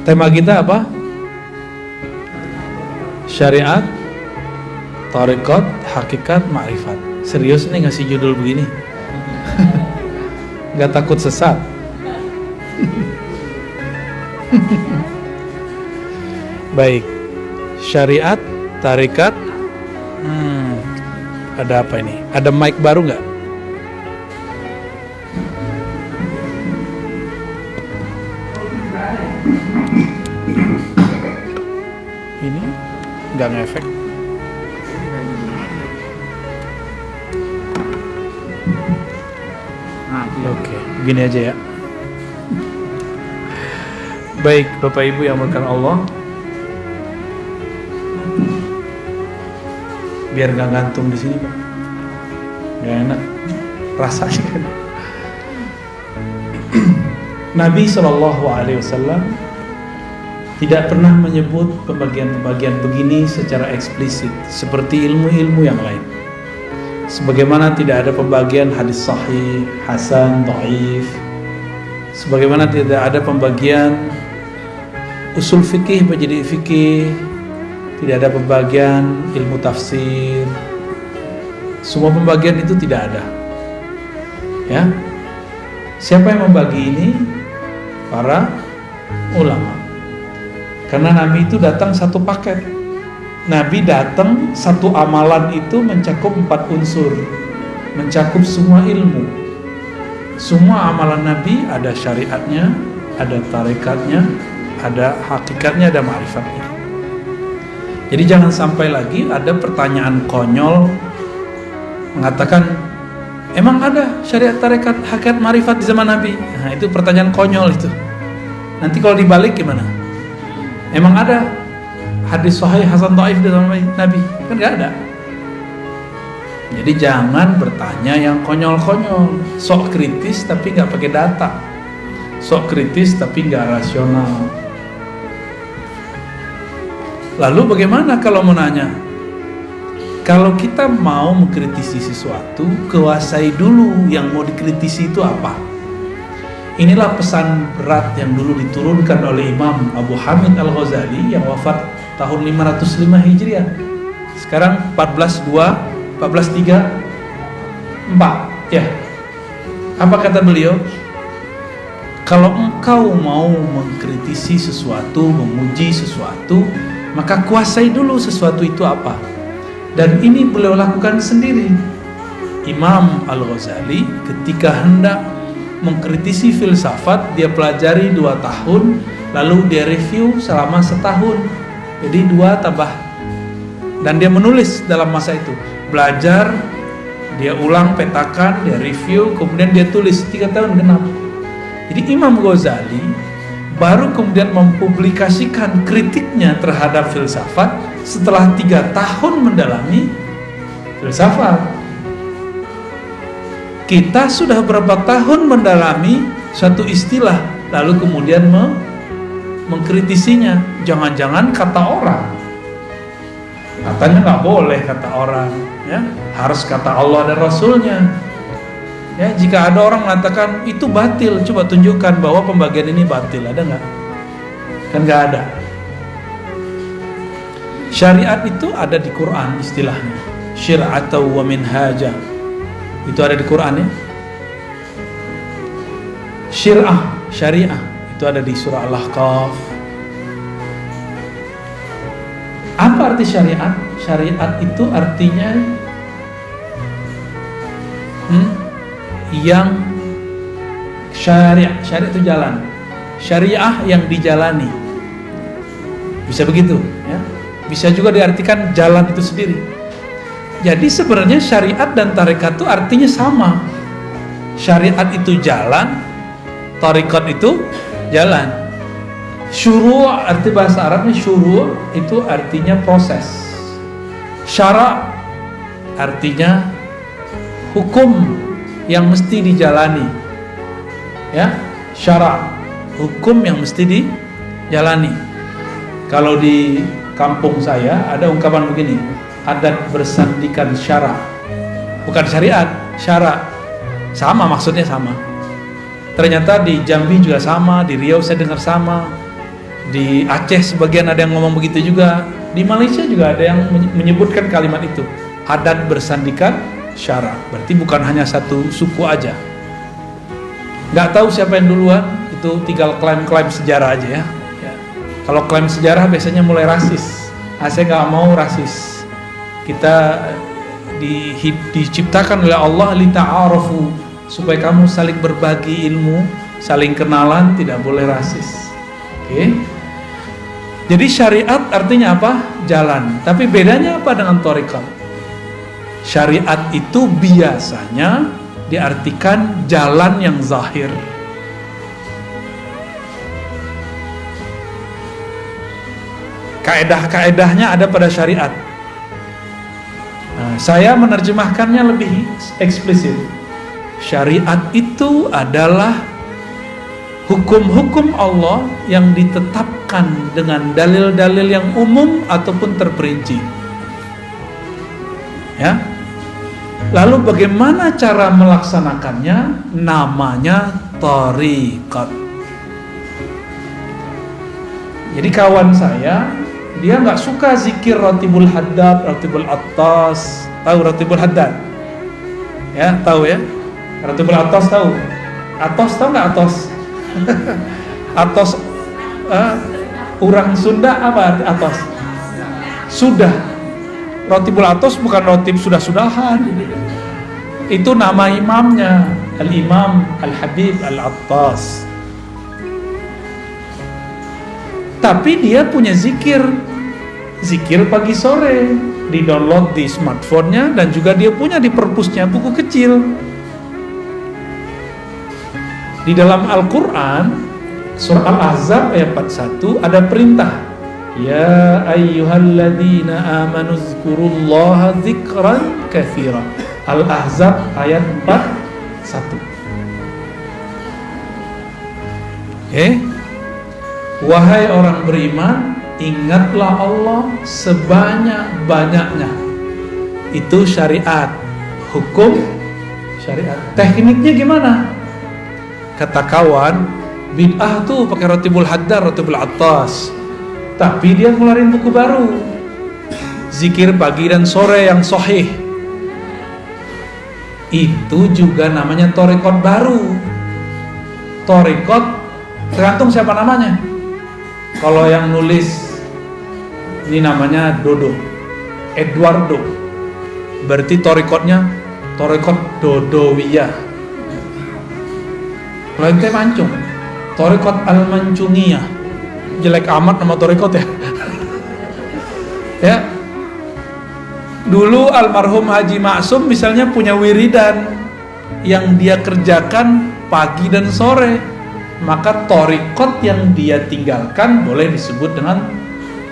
Tema kita apa? Syariat, tarekat, hakikat, ma'rifat. Serius nih ngasih judul begini? Gak takut sesat? Baik, syariat, tarekat. Ada apa ini? Ada mic baru nggak? Ini nggak ngefek. Oke, gini aja ya. Baik, Bapak Ibu yang berkahi Allah, biar nggak gantung di sini, Pak. Nggak enak rasanya. Nabi SAW tidak pernah menyebut pembagian-pembagian begini secara eksplisit seperti ilmu-ilmu yang lain. Sebagaimana tidak ada pembagian hadis sahih, hasan, dhaif. Sebagaimana tidak ada pembagian usul fikih menjadi fikih. Tidak ada pembagian ilmu tafsir. Semua pembagian itu tidak ada. Ya. Siapa yang membagi ini? Para ulama. Karena Nabi itu datang satu paket. Nabi datang satu amalan itu mencakup 4 unsur, mencakup semua ilmu. Semua amalan Nabi ada syariatnya, ada tarekatnya, ada hakikatnya, ada ma'rifatnya. Jadi jangan sampai lagi ada pertanyaan konyol mengatakan, emang ada syariat, tarekat, hakikat, ma'rifat di zaman Nabi? Nah, itu pertanyaan konyol itu. Nanti kalau dibalik gimana? Emang ada hadis sahih, hasan, dhaif di zaman Nabi? Kan gak ada. Jadi jangan bertanya yang konyol-konyol. Sok kritis tapi gak pakai data. Sok kritis tapi gak rasional. Lalu bagaimana kalau mau nanya? Kalau kita mau mengkritisi sesuatu, kuasai dulu yang mau dikritisi itu apa. Inilah pesan berat yang dulu diturunkan oleh Imam Abu Hamid Al-Ghazali yang wafat tahun 505 Hijriah. Sekarang 1434 ya. Apa kata beliau? Kalau engkau mau mengkritisi sesuatu, memuji sesuatu, maka kuasai dulu sesuatu itu apa. Dan ini beliau lakukan sendiri. Imam Al-Ghazali ketika hendak mengkritisi filsafat, dia pelajari 2 tahun, lalu dia review selama 1 tahun. Jadi 2 tambah. Dan dia menulis dalam masa itu. Belajar, dia ulang, petakan, dia review, kemudian dia tulis 3 tahun genap. Jadi Imam Ghazali baru kemudian mempublikasikan kritiknya terhadap filsafat setelah 3 tahun mendalami filsafat. Kita sudah berapa tahun mendalami suatu istilah, lalu kemudian mengkritisinya. Jangan-jangan kata orang, katanya nggak boleh kata orang, ya harus kata Allah dan Rasulnya. Ya, jika ada orang mengatakan itu batil, coba tunjukkan bahwa pembagian ini batil, ada nggak? Kan nggak ada. Syariat itu ada di Quran istilahnya, syir'atan wa minhaja. Itu ada di Quran ya. Syir'ah, syariah itu ada di surah Al-Ahqaf. Apa arti syariat? Syariat itu artinya yang syariah itu jalan, syariah yang dijalani, bisa begitu ya. Bisa juga diartikan jalan itu sendiri. Jadi sebenarnya syariat dan tarekat itu artinya sama. Syariat itu jalan, tarekat itu jalan. Syuru' arti bahasa Arabnya, syuru' itu artinya proses. Syara' artinya hukum yang mesti dijalani. Ya, syara', hukum yang mesti dijalani. Kalau di kampung saya ada ungkapan begini, adat bersandikan syara'. Bukan syariat, syara'. Sama, maksudnya sama. Ternyata di Jambi juga sama, di Riau saya dengar sama. Di Aceh sebagian ada yang ngomong begitu juga. Di Malaysia juga ada yang menyebutkan kalimat itu. Adat bersandikan syara. Berarti bukan hanya satu suku aja. Nggak tahu siapa yang duluan, itu tinggal klaim-klaim sejarah aja ya. Kalau klaim sejarah biasanya mulai rasis. Saya nggak mau rasis. Kita diciptakan oleh Allah lita'arafu, supaya kamu saling berbagi ilmu, saling kenalan, tidak boleh rasis. Oke. Jadi syariat artinya apa? Jalan. Tapi bedanya apa dengan thariqat? Syariat itu biasanya diartikan jalan yang zahir. Kaedah-kaedahnya ada pada syariat. Nah, saya menerjemahkannya lebih eksplisit. Syariat itu adalah hukum-hukum Allah yang ditetapkan dengan dalil-dalil yang umum ataupun terperinci. Ya. Lalu bagaimana cara melaksanakannya? Namanya thariqat. Jadi kawan saya, dia nggak suka zikir Ratibul Haddad, Ratibul Attas. Tahu Ratibul Haddad? Ya, tahu ya? Ratibul Attas tahu? Atos tahu nggak Atos? Atos orang Sunda apa Atos? Sudah. Ratibul Atos bukan ratib sudah-sudahan. Itu nama imamnya, Al-Imam Al-Habib Al-Attas. Tapi dia punya zikir pagi sore, di-download di smartphone-nya, dan juga dia punya di perpusnya buku kecil. Di dalam Al-Quran, surah Al-Ahzab ayat 41 ada perintah, ya ayyuhalladzina amanu zkurullaha dzikran katsira. Al-Ahzab ayat 41. Wahai orang beriman, ingatlah Allah sebanyak-banyaknya. Itu syariat, hukum syariat. Tekniknya gimana? Kata kawan, bid'ah tuh pakai Ratibul Haddad, Ratibul Attas. Tapi dia ngeluarin buku baru, zikir pagi dan sore yang sahih. Itu juga namanya thariqat baru. Thariqat tergantung siapa namanya. Kalau yang nulis ini namanya Dodo, Eduardo, berarti thariqatnya thariqat Dodowiyah. Kalau ente mancung, thariqat Al-Mancungiyah. Jelek amat nama thariqat ya. Ya. Dulu almarhum Haji Maksum misalnya punya wiridan yang dia kerjakan pagi dan sore, maka thariqat yang dia tinggalkan boleh disebut dengan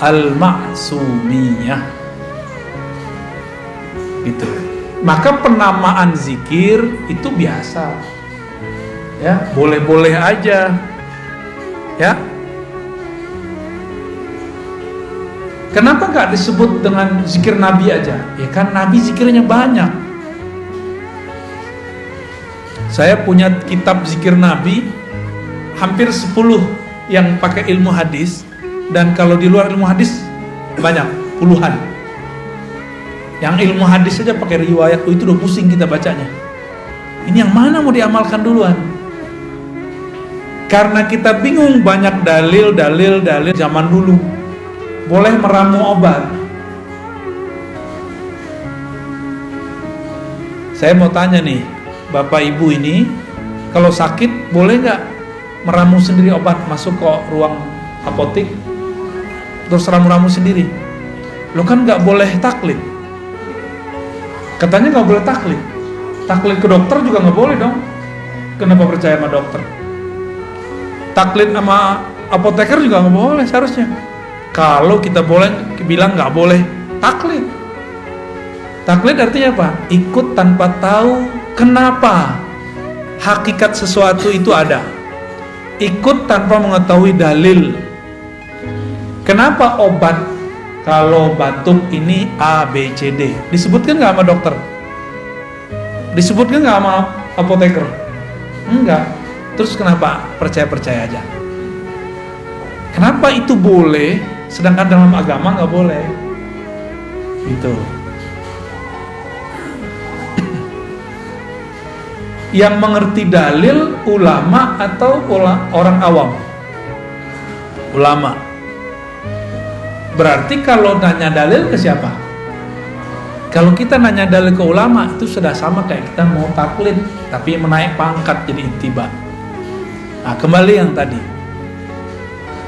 Al-Maksumiyah. Gitu. Maka penamaan zikir itu biasa. Ya, boleh-boleh aja. Ya. Kenapa nggak disebut dengan zikir Nabi aja? Ya kan Nabi zikirnya banyak. Saya punya kitab zikir Nabi hampir 10 yang pakai ilmu hadis, dan kalau di luar ilmu hadis banyak, puluhan. Yang ilmu hadis saja pakai riwayat, itu udah pusing kita bacanya. Ini yang mana mau diamalkan duluan? Karena kita bingung, banyak dalil zaman dulu. Boleh meramu obat. Saya mau tanya nih, Bapak Ibu ini, kalau sakit boleh nggak meramu sendiri obat, masuk ke ruang apotik terus ramu-ramu sendiri? Lo kan nggak boleh taklid. Katanya nggak boleh taklid. Taklid ke dokter juga nggak boleh dong. Kenapa percaya sama dokter? Taklid sama apoteker juga nggak boleh seharusnya. Kalau kita boleh bilang nggak boleh taklid. Taklid artinya apa? Ikut tanpa tahu kenapa hakikat sesuatu itu ada. Ikut tanpa mengetahui dalil. Kenapa obat kalau batuk ini A, B, C, D? Disebutkan nggak sama dokter? Disebutkan nggak sama apoteker? Enggak. Terus kenapa percaya-percaya aja? Kenapa itu boleh, sedangkan dalam agama nggak boleh? Gitu. Yang mengerti dalil ulama atau orang awam? Ulama. Berarti kalau nanya dalil ke siapa? Kalau kita nanya dalil ke ulama, itu sudah sama kayak kita mau taklid, tapi menaik pangkat jadi ittiba. Nah, kembali yang tadi.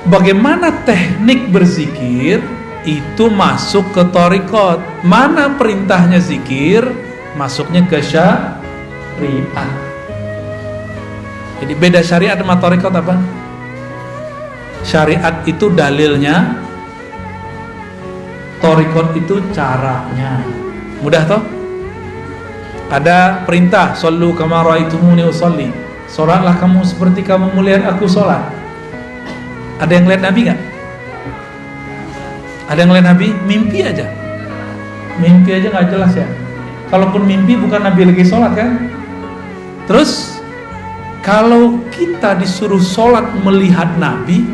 Bagaimana teknik berzikir itu masuk ke thariqat? Mana perintahnya zikir, masuknya ke syariat. Jadi beda syariat sama thariqat apa? Syariat itu dalilnya, thariqat itu caranya. Mudah toh? Ada perintah, shollu kama ra'aitumuni usolli. Salatlah kamu seperti kamu melihat aku sholat. Ada yang lihat Nabi nggak? Ada yang lihat Nabi? Mimpi aja. Mimpi aja nggak jelas ya. Kalaupun mimpi bukan Nabi lagi sholat kan? Terus kalau kita disuruh sholat melihat Nabi,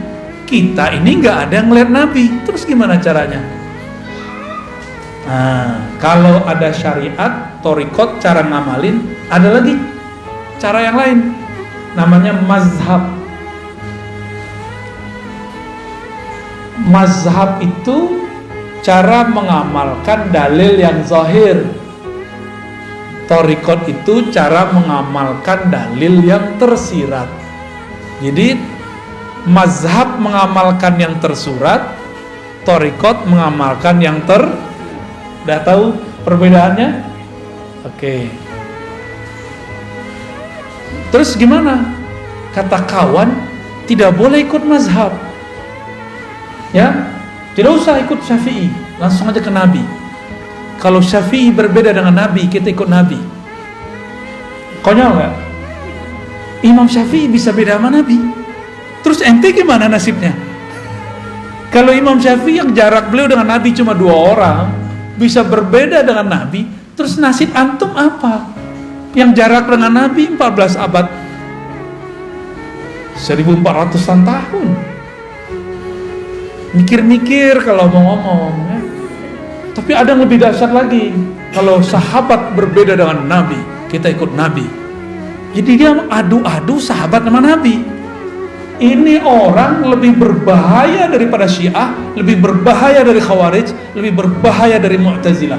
kita ini nggak ada yang lihat Nabi. Terus gimana caranya? Nah, kalau ada syariat, thariqat, cara ngamalin, ada lagi cara yang lain, namanya mazhab. Mazhab itu cara mengamalkan dalil yang zahir. Thariqat itu cara mengamalkan dalil yang tersirat. Jadi mazhab mengamalkan yang tersurat, thariqat mengamalkan yang Udah tahu perbedaannya? Oke. Terus gimana? Kata kawan, tidak boleh ikut mazhab. Ya, tidak usah ikut Syafi'i, langsung aja ke Nabi. Kalau Syafi'i berbeda dengan Nabi, kita ikut Nabi. Konyol nggak? Imam Syafi'i bisa beda sama Nabi. Terus ente gimana nasibnya? Kalau Imam Syafi'i yang jarak beliau dengan Nabi cuma 2 orang, bisa berbeda dengan Nabi, terus nasib antum apa? Yang jarak dengan Nabi 14 abad, 1400-an tahun. Mikir-mikir kalau mau ngomong ya. Tapi ada yang lebih dahsyat lagi. Kalau sahabat berbeda dengan Nabi, kita ikut Nabi. Jadi dia adu-adu sahabat sama Nabi. Ini orang lebih berbahaya daripada Syiah, lebih berbahaya dari Khawarij, lebih berbahaya dari Mu'tazilah.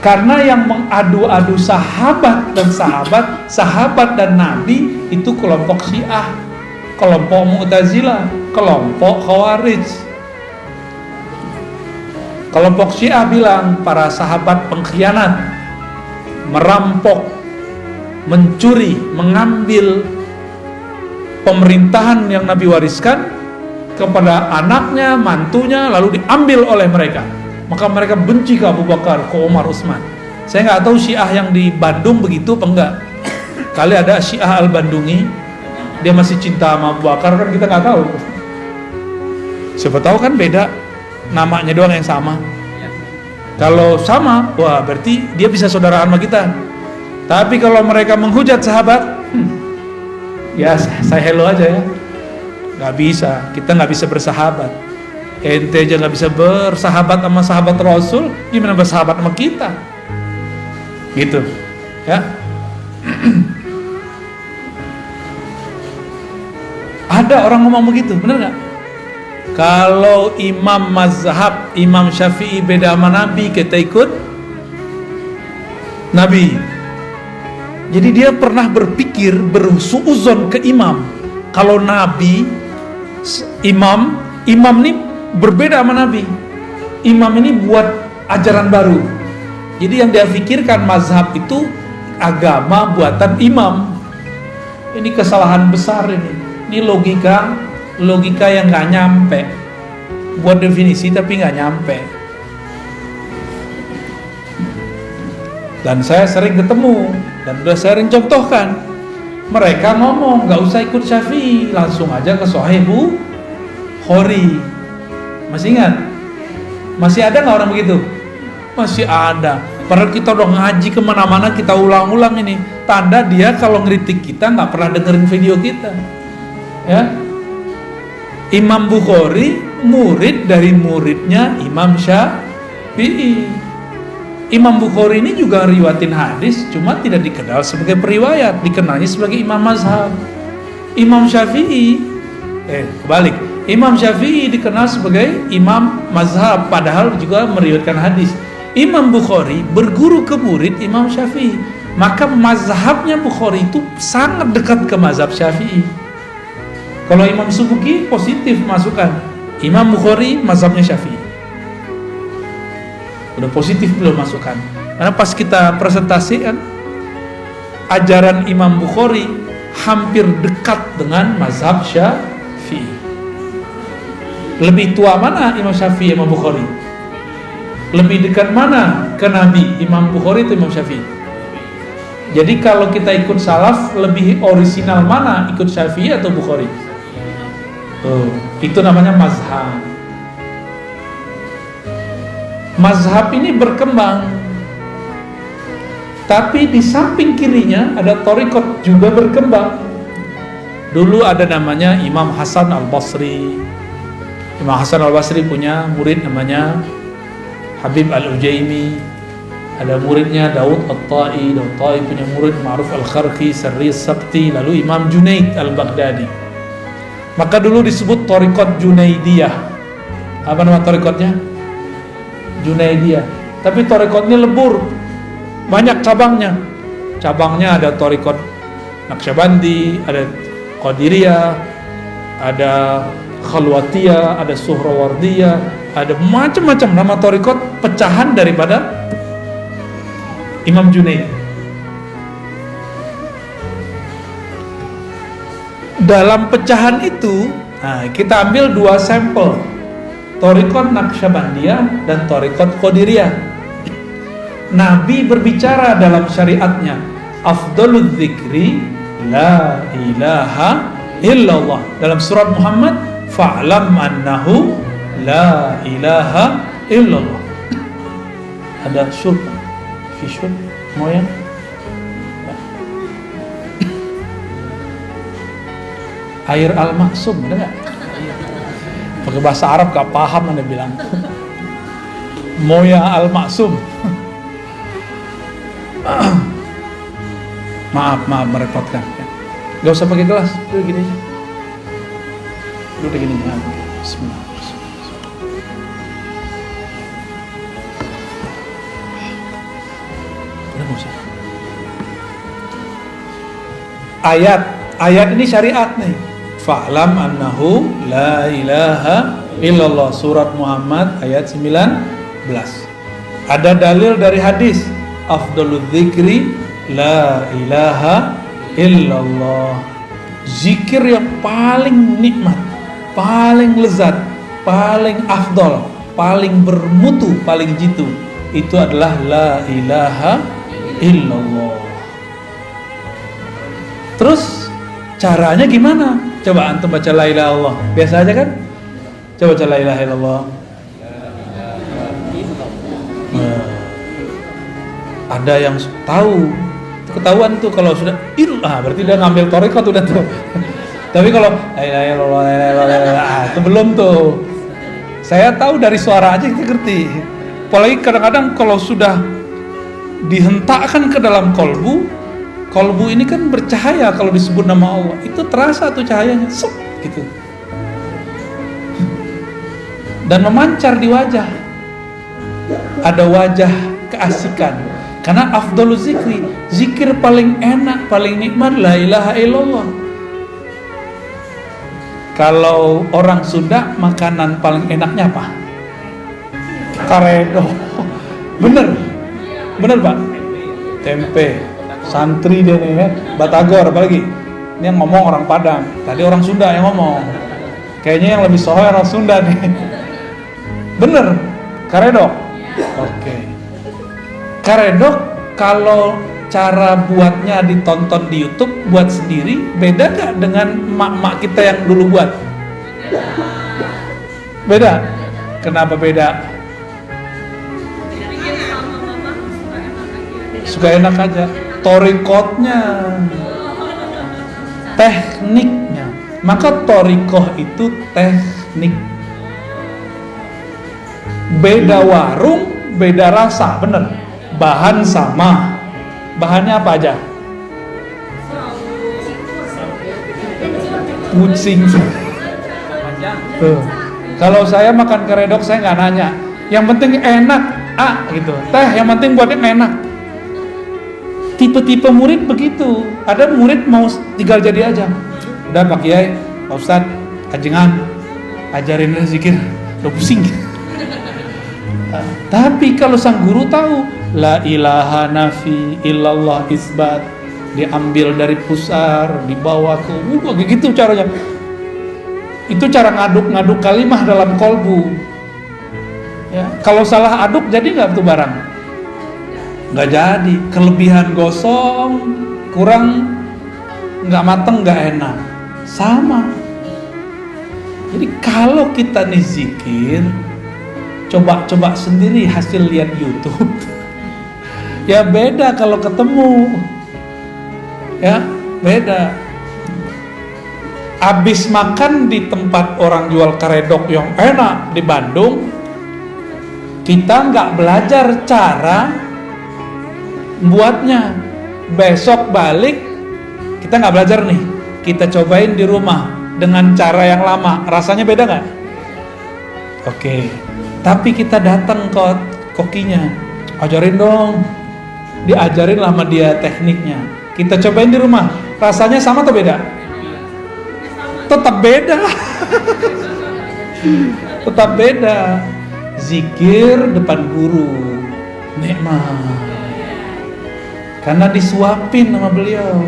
Karena yang mengadu-adu sahabat dan Nabi itu kelompok Syiah, kelompok Mu'tazilah, kelompok Khawarij. Kelompok Syiah bilang para sahabat pengkhianat, merampok, mencuri, mengambil pemerintahan yang Nabi wariskan kepada anaknya, mantunya, lalu diambil oleh mereka. Maka mereka benci ke Abu Bakar, ke Umar, Utsman. Saya nggak tahu Syiah yang di Bandung begitu apa enggak. Kali ada Syiah Al-Bandungi, dia masih cinta sama Abu Bakar, kan kita nggak tahu. Siapa tahu kan beda, namanya doang yang sama. Kalau sama, wah berarti dia bisa saudaraan sama kita. Tapi kalau mereka menghujat sahabat, ya saya hello aja ya. Gak bisa, kita gak bisa bersahabat. Ente aja gak bisa bersahabat sama sahabat Rasul, gimana bersahabat sama kita? Gitu ya. Ada orang ngomong begitu, bener gak? Kalau imam mazhab, Imam Syafi'i beda sama Nabi, kita ikut Nabi. Jadi dia pernah berpikir, bersuuzon ke imam. Kalau Nabi, imam ini berbeda sama Nabi. Imam ini buat ajaran baru. Jadi yang dia pikirkan mazhab itu agama buatan imam. Ini kesalahan besar ini. Ini logika yang nggak nyampe. Buat definisi tapi nggak nyampe. Dan saya sering ketemu dan udah sering contohkan, mereka ngomong nggak usah ikut Syafi'i, langsung aja ke Sahih Bukhari. Masih ingat? Masih ada nggak orang begitu? Masih ada. Padahal kita udah ngaji kemana-mana, kita ulang-ulang ini. Tanda dia kalau ngeritik kita nggak pernah dengerin video kita, ya. Imam Bukhari murid dari muridnya Imam Syafi'i. Imam Bukhari ini juga riwayatin hadis, cuma tidak dikenal sebagai periwayat, dikenalnya sebagai imam mazhab. Imam Syafi'i kebalik. Imam Syafi'i dikenal sebagai imam mazhab, padahal juga meriwayatkan hadis. Imam Bukhari berguru ke murid Imam Syafi'i, maka mazhabnya Bukhari itu sangat dekat ke mazhab Syafi'i. Kalau Imam Subuki positif masukkan, Imam Bukhari mazhabnya Syafi'i. Udah positif belum masukkan. Karena pas kita presentasikan ajaran Imam Bukhari hampir dekat dengan mazhab Syafi'i. Lebih tua mana Imam Syafi'i Imam Bukhari? Lebih dekat mana ke Nabi Imam Bukhari atau Imam Syafi'i? Jadi kalau kita ikut salaf, lebih orisinal mana, ikut Syafi'i atau Bukhari? Itu namanya mazhab. Mazhab ini berkembang, tapi di samping kirinya ada thariqat juga berkembang. Dulu ada namanya Imam Hasan Al-Basri. Imam Hasan Al-Basri punya murid namanya Habib Al-Ujaimi. Ada muridnya Daud At-Tai. Daud At-Tai punya murid Ma'ruf Al-Kharqi, Sarri Sabti. Lalu Imam Junaid Al-Baghdadi. Maka dulu disebut thariqat Junaidiyah. Apa nama thariqatnya? Junaidiyah. Tapi thariqatnya lebur, banyak cabangnya. Cabangnya ada thariqat Naqsyabandi, ada Qadiriyah, ada Khalwatiyah, ada Suhrawardiyah, ada macam-macam nama thariqat pecahan daripada Imam Junaid. Dalam pecahan itu, kita ambil dua sampel, thariqat Naqsyabandiyah dan thariqat Qadiriyah. Nabi berbicara dalam syariatnya, afdalul dzikri la ilaha illallah. Dalam surat Muhammad, fa'lam annahu la ilaha illallah. Ada syurb, fi syurb, mau ya? Air al-maksum, ada nggak? Pakai bahasa Arab gak paham Anda bilang. Moya al-maksum. Maaf merepotkan. Gak usah pakai gelas, udah gini aja. Udah gini ya. Bismillah. Udah gak usah. Ayat ini syariat nih. Fa'lam annahu la ilaha illallah, surat Muhammad ayat 19. Ada dalil dari hadis, afdalul dzikri la ilaha illallah. Zikir yang paling nikmat, paling lezat, paling afdal, paling bermutu, paling jitu, itu adalah la ilaha illallah. Terus caranya gimana? Coba antum baca la ilaha illallah. Biasa aja kan? Coba baca la ilaha illallah. Ada yang tahu, ketahuan tuh kalau sudah berarti dia ngambil thariqat udah tuh. Tapi kalau la ilaha illallah, itu belum tuh. Saya tahu dari suara aja kita ngerti. Apalagi kadang-kadang kalau sudah dihentakkan ke dalam kolbu ini kan bercahaya kalau disebut nama Allah. Itu terasa tuh cahayanya, gitu. Dan memancar di wajah. Ada wajah keasikan. Karena afdalul zikri, zikir paling enak, paling nikmat la ilaha illallah. Kalau orang Sunda, makanan paling enaknya apa? Karedo. Bener Pak? Tempe. Santri dia nih ya, Batagor apalagi. Ini yang ngomong orang Padang. Tadi orang Sunda yang ngomong. Kayaknya yang lebih sohor orang Sunda nih. Bener, karedok. Oke. Karedok kalau cara buatnya ditonton di YouTube, buat sendiri, beda gak dengan mak-mak kita yang dulu buat? Beda. Kenapa beda? Suka enak aja. Thariqatnya, tekniknya, Maka thariqah itu teknik. Beda warung, beda rasa, bener. Bahan sama. Bahannya apa aja? Kucing. Tuh. Kalau saya makan keredok saya nggak nanya. Yang penting enak, gitu. Teh yang penting buatnya enak. Tipe-tipe murid begitu. Ada murid mau tinggal jadi aja. Udah Pak Kiai, Pak Ustadz, kajengan, ajarin zikir, udah pusing. Tapi kalau sang guru tahu, la ilaha nafi illallah isbat, diambil dari pusar, dibawa ke kayak gitu caranya. Itu cara ngaduk-ngaduk kalimah dalam kolbu. Ya, kalau salah aduk jadi nggak tuh barang? Nggak jadi. Kelebihan gosong, kurang, nggak mateng, nggak enak. Sama. Jadi kalau kita nih zikir, coba sendiri hasil lihat YouTube. Ya beda kalau ketemu. Ya beda. Abis makan di tempat orang jual karedok yang enak di Bandung, kita nggak belajar cara buatnya. Besok balik kita nggak belajar nih, kita cobain di rumah dengan cara yang lama. Rasanya beda nggak? Oke. Tapi kita datang ke kokinya, ajarin dong, diajarin lah sama dia tekniknya. Kita cobain di rumah, rasanya sama atau beda? Tetap beda. Tetap beda. Zikir depan guru nikmat, karena disuapin sama beliau.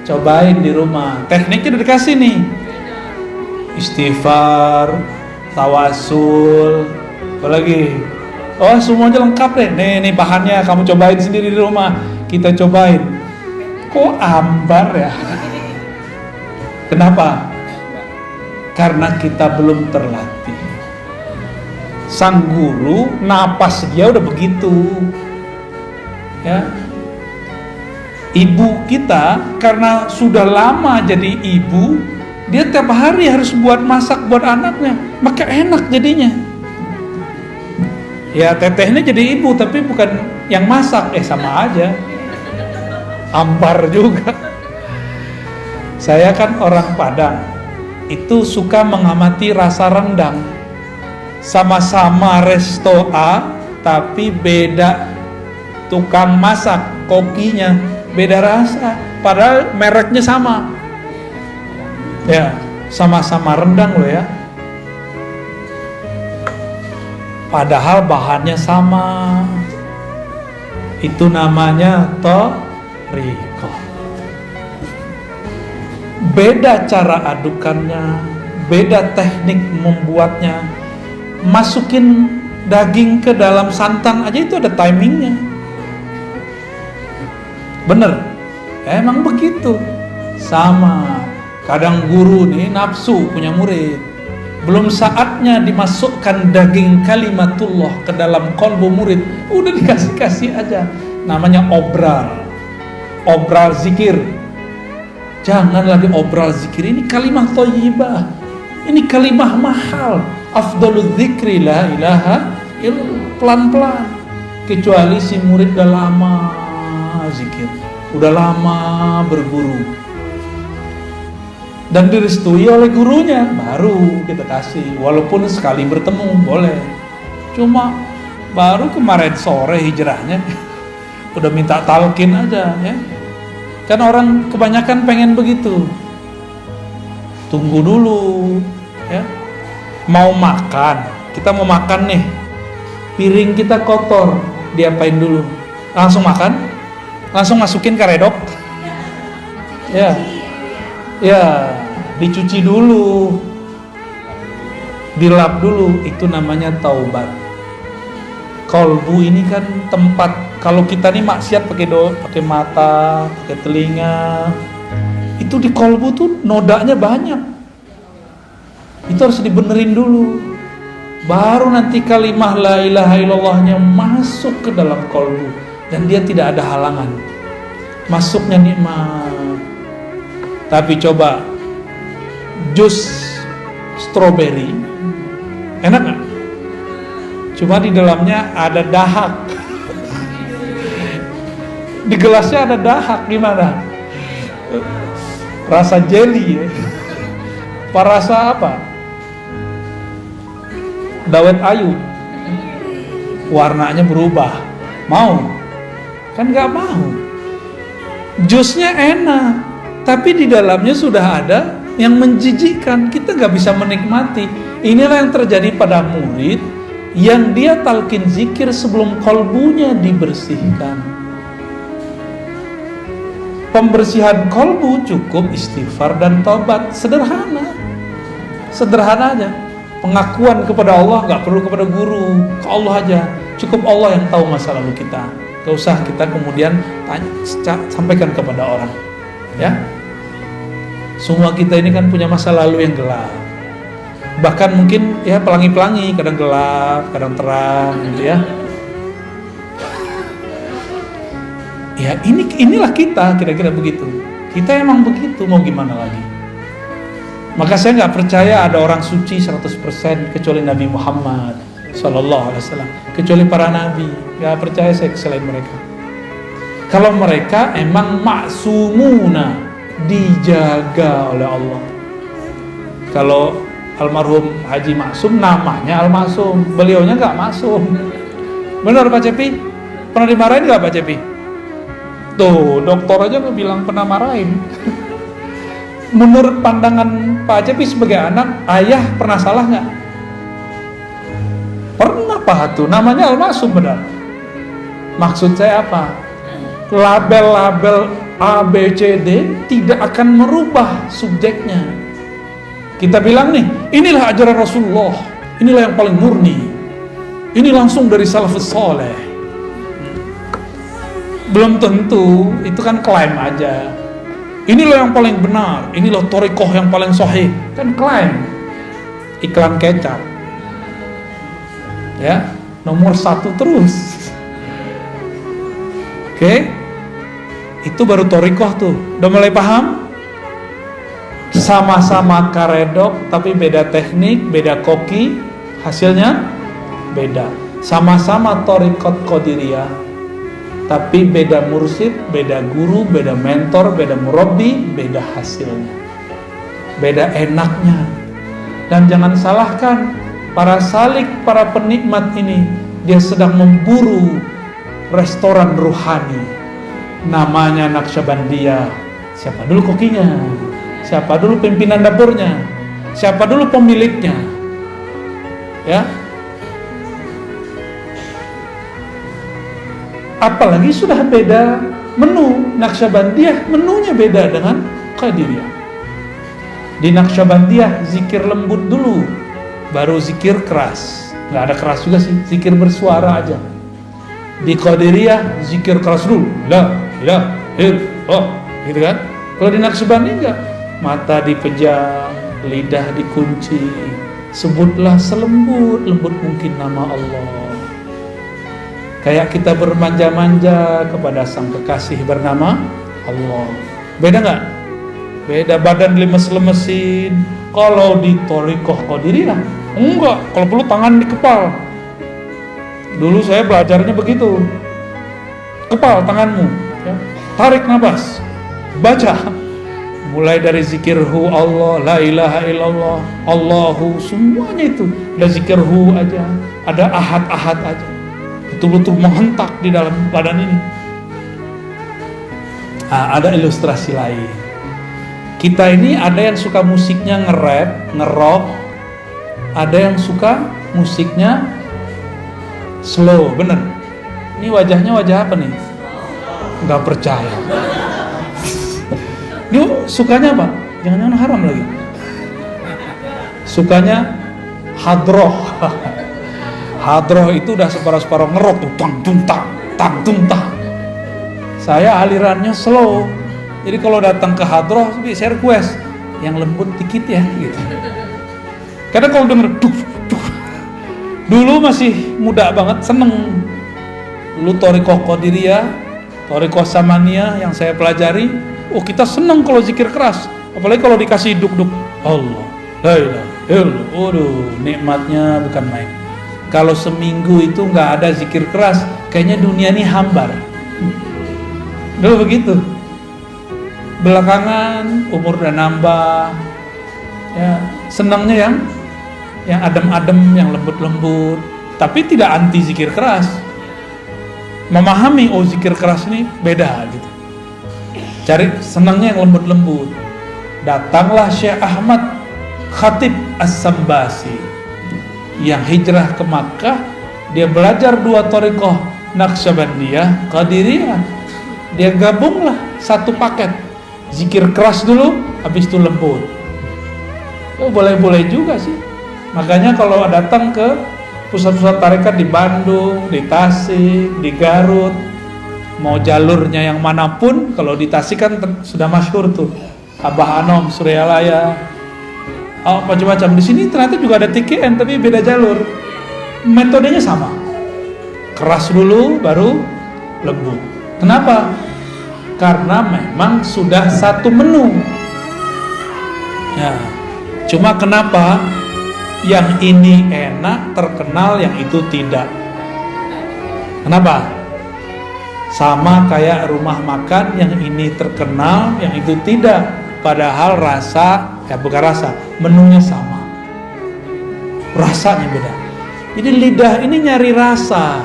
Cobain di rumah, tekniknya udah dikasih nih, istighfar, tawasul, apalagi, oh semuanya lengkap deh. Nih bahannya kamu cobain sendiri di rumah. Kita cobain. Kok ambar ya? Kenapa? Karena kita belum terlatih. Sang guru napas dia udah begitu. Ya. Ibu kita karena sudah lama jadi ibu, dia tiap hari harus buat masak buat anaknya, maka enak jadinya. Ya tetehnya jadi ibu tapi bukan yang masak, sama aja. Ambar juga. Saya kan orang Padang, itu suka mengamati rasa rendang. Sama-sama resto A, tapi beda tukang masak, kokinya beda rasa. Padahal mereknya sama. Ya, sama-sama rendang loh ya. Padahal bahannya sama. Itu namanya thariqah. Beda cara adukannya, beda teknik membuatnya. Masukin daging ke dalam santan aja itu ada timingnya. Bener? Emang begitu. Sama. Kadang guru nih nafsu punya murid, belum saatnya dimasukkan daging kalimatullah ke dalam kolbu murid, udah dikasih-kasih aja. Namanya obral zikir. Jangan lagi obral zikir, ini kalimah thayyibah, ini kalimah mahal. Afdalul dzikri la ilaha illallah. Pelan-pelan. Kecuali si murid udah lama zikir, udah lama berguru dan direstui oleh gurunya, baru kita kasih. Walaupun sekali bertemu boleh. Cuma baru kemarin sore hijrahnya udah minta talqin aja ya. Kan orang kebanyakan pengen begitu. Tunggu dulu ya. Mau makan, kita mau makan nih, piring kita kotor, diapain dulu? Langsung makan? Langsung masukin karedok? Ya. Ya, dicuci dulu, dilap dulu, itu namanya taubat. Kolbu ini kan tempat, kalau kita nih maksiat pakai mata, pakai telinga, itu di kolbu tuh nodanya banyak. Itu harus dibenerin dulu, baru nanti kalimah la ilaha illallahnya masuk ke dalam kolbu dan dia tidak ada halangan, masuknya nikmat. Tapi coba jus stroberi, enak nggak? Cuma di dalamnya ada dahak. Di gelasnya ada dahak, gimana? Rasa jelly ya? Apa rasa apa? Dawet ayu. Warnanya berubah. Mau? Kan nggak mau. Jusnya enak, tapi di dalamnya sudah ada yang menjijikkan. Kita nggak bisa menikmati. Inilah yang terjadi pada murid yang dia talqin zikir sebelum kolbunya dibersihkan. Pembersihan kolbu cukup istighfar dan taubat, sederhana aja. Pengakuan kepada Allah nggak perlu kepada guru, ke Allah aja. Cukup Allah yang tahu masa lalu kita. Gak usah kita kemudian sampaikan kepada orang. Ya, semua kita ini kan punya masa lalu yang gelap. Bahkan mungkin ya pelangi-pelangi, kadang gelap, kadang terang, gitu ya. Ya inilah kita, kira-kira begitu. Kita emang begitu, mau gimana lagi? Maka saya nggak percaya ada orang suci 100% kecuali Nabi Muhammad Sallallahu Alaihi Wasallam, kecuali para nabi. Nggak percaya saya selain mereka. Kalau mereka emang maksumuna, dijaga oleh Allah. Kalau almarhum Haji Maksum namanya Al-Maksum, beliaunya nggak maksum. Benar Pak Cepi? Pernah dimarahin nggak Pak Cepi? Tuh, dokter aja bilang pernah marahin. Menurut pandangan Pak Cepi sebagai anak, ayah pernah salah nggak? Pernah Pak tuh, namanya Al-Maksum benar. Maksud saya apa? Label-label A, B, C, D tidak akan merubah subjeknya. Kita bilang nih, inilah ajaran Rasulullah, inilah yang paling murni, ini langsung dari salafus soleh. Belum tentu, itu kan klaim aja. Inilah yang paling benar, inilah thariqah yang paling sahih, kan klaim. Iklan kecap. Ya, nomor 1 terus. Oke? Itu baru thariqah tuh. Udah mulai paham? Sama-sama karedok, tapi beda teknik, beda koki, hasilnya beda. Sama-sama thariqat qadiriyah, tapi beda mursyid, beda guru, beda mentor, beda murabbi, beda hasilnya, beda enaknya. Dan jangan salahkan para salik, para penikmat ini, dia sedang memburu restoran ruhani, namanya Naqsyabandiyah. Siapa dulu kokinya? Siapa dulu pimpinan dapurnya? Siapa dulu pemiliknya? Ya. Apalagi sudah beda menu. Naqsyabandiyah menunya beda dengan Qadiriyah. Di Naqsyabandiyah zikir lembut dulu, baru zikir keras. Nggak ada keras juga sih, zikir bersuara aja. Di Qadiriyah zikir keras dulu, la ilaha illallah, gitu kan? Kalau di Naqsyabandiyah enggak, mata dipejam, lidah dikunci, sebutlah selembut-lembut mungkin nama Allah. Kayak kita bermanja-manja kepada sang kekasih bernama Allah. Beda nggak? Beda, badan lemes-lemesin. Kalau di thariqah qadiriyah enggak, kalau perlu tangan di kepal. Dulu saya belajarnya begitu. Kepal tanganmu, ya. Tarik nafas, baca. Mulai dari zikirhu Allah, la ilaha illallah, Allahu, semuanya itu. Ada zikirhu aja, ada ahad-ahad aja. Betul-betul menghentak di dalam badan ini. Ada ilustrasi lain. Kita ini ada yang suka musiknya nge-rap, nge-rock, ada yang suka musiknya slow, bener. Ini wajahnya wajah apa nih? Nggak percaya. Ini sukanya apa? Jangan-jangan haram lagi. Sukanya hadroh. Hadroh itu udah separuh-separuh ngerok tuh, tang tung tang. Saya alirannya slow. Jadi kalau datang ke hadroh, saya request yang lembut dikit ya, gitu. Karena kalau denger dulu masih muda banget, seneng. Dulu thariqah qadiriyah, thariqah samaniyah yang saya pelajari, kita seneng kalau zikir keras. Apalagi kalau dikasih duk-duk. Allah, la ilaha illallah. Waduh, nikmatnya bukan main. Kalau seminggu itu nggak ada zikir keras, kayaknya dunia ini hambar. Dulu begitu. Belakangan umur udah nambah, ya senangnya yang adem-adem, yang lembut-lembut, tapi tidak anti zikir keras. Memahami, oh zikir keras ini beda gitu. Cari senangnya yang lembut-lembut. Datanglah Syekh Ahmad Khatib As-Sambasi yang hijrah ke Makkah. Dia belajar 2 thariqah, Naqsyabandiyah, Qadiriyah. Dia gabunglah satu paket. Zikir keras dulu, habis itu lembut. Boleh-boleh juga sih. Makanya kalau datang ke pusat-pusat tarekat di Bandung, di Tasik, di Garut, mau jalurnya yang manapun, kalau di Tasik kan sudah masyhur tuh, Abah Anom, Suryalaya, macam-macam. Di sini ternyata juga ada TKN tapi beda jalur. Metodenya sama. Keras dulu, baru lembut. Kenapa? Karena memang sudah satu menu. Ya. Cuma kenapa yang ini enak, terkenal, yang itu tidak? Kenapa? Sama kayak rumah makan, yang ini terkenal, yang itu tidak. Padahal rasa, bukan rasa, menunya sama. Rasanya beda. Jadi lidah ini nyari rasa.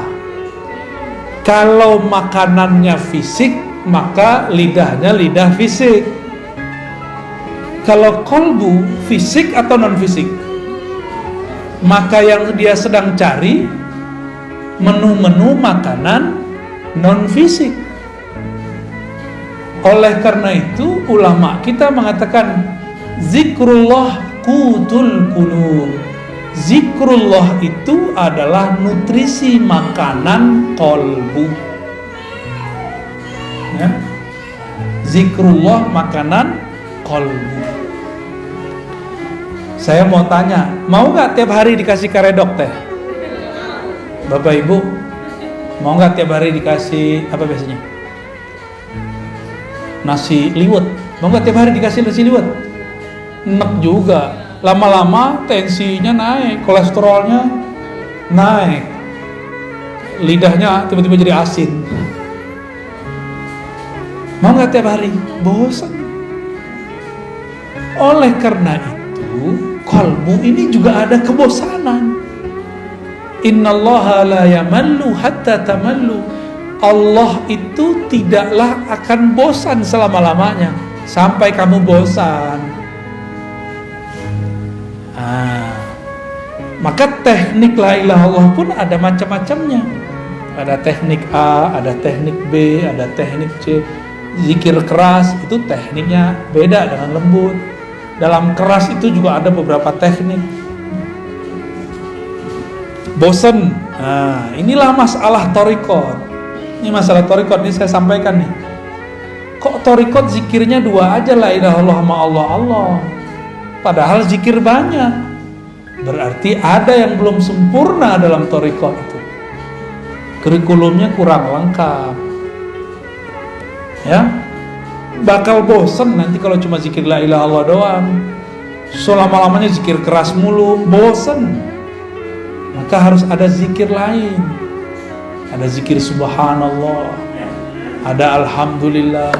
Kalau makanannya fisik, maka lidahnya lidah fisik. Kalau kolbu fisik atau non fisik, maka yang dia sedang cari menu-menu makanan non fisik. Oleh karena itu ulama kita mengatakan zikrullah qutul qulub. Zikrullah itu adalah nutrisi makanan kolbu. Ya. Zikrullah makanan kolbu. Saya mau tanya, mau nggak tiap hari dikasih karedok teh? Bapak Ibu, mau nggak tiap hari dikasih apa biasanya? Nasi liwet. Mau nggak tiap hari dikasih nasi liwet? Enak juga. Lama-lama tensinya naik, kolesterolnya naik, lidahnya tiba-tiba jadi asin. Mau nggak tiap hari? Bosan. Oleh karena itu, kalbu ini juga ada kebosanan. Innallaha la yamallu hatta tamallu. Allah itu tidaklah akan bosan selama-lamanya sampai kamu bosan. Maka teknik la ilaha illallah pun ada macam-macamnya. Ada teknik A, ada teknik B, ada teknik C. Zikir keras itu tekniknya beda dengan lembut. Dalam keras itu juga ada beberapa teknik. Bosen. Inilah masalah thariqat. Ini masalah thariqat, ini saya sampaikan nih. Kok thariqat zikirnya 2 aja, la ilaha illallah sama Allah. Padahal zikir banyak. Berarti ada yang belum sempurna dalam thariqat itu. Kurikulumnya kurang lengkap. Ya. Bakal bosen nanti kalau cuma zikir la ilaha illallah doang. Selama-lamanya zikir keras mulu, bosen. Maka harus ada zikir lain. Ada zikir subhanallah, ada alhamdulillah,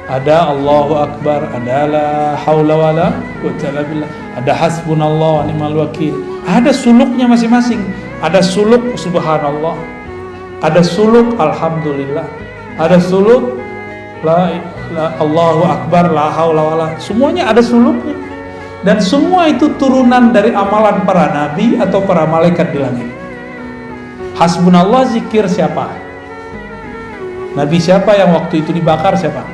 ada Allahu akbar, ada la haula wala quwwata illa billah, ada hasbunallah wa ni'mal wakil. Ada suluknya masing-masing. Ada suluk subhanallah, ada suluk alhamdulillah, ada suluk la Allahu akbar, la haula wala. Semuanya ada suluknya. Dan semua itu turunan dari amalan para nabi atau para malaikat di langit. Hasbunallah zikir siapa? Nabi siapa yang waktu itu dibakar siapa?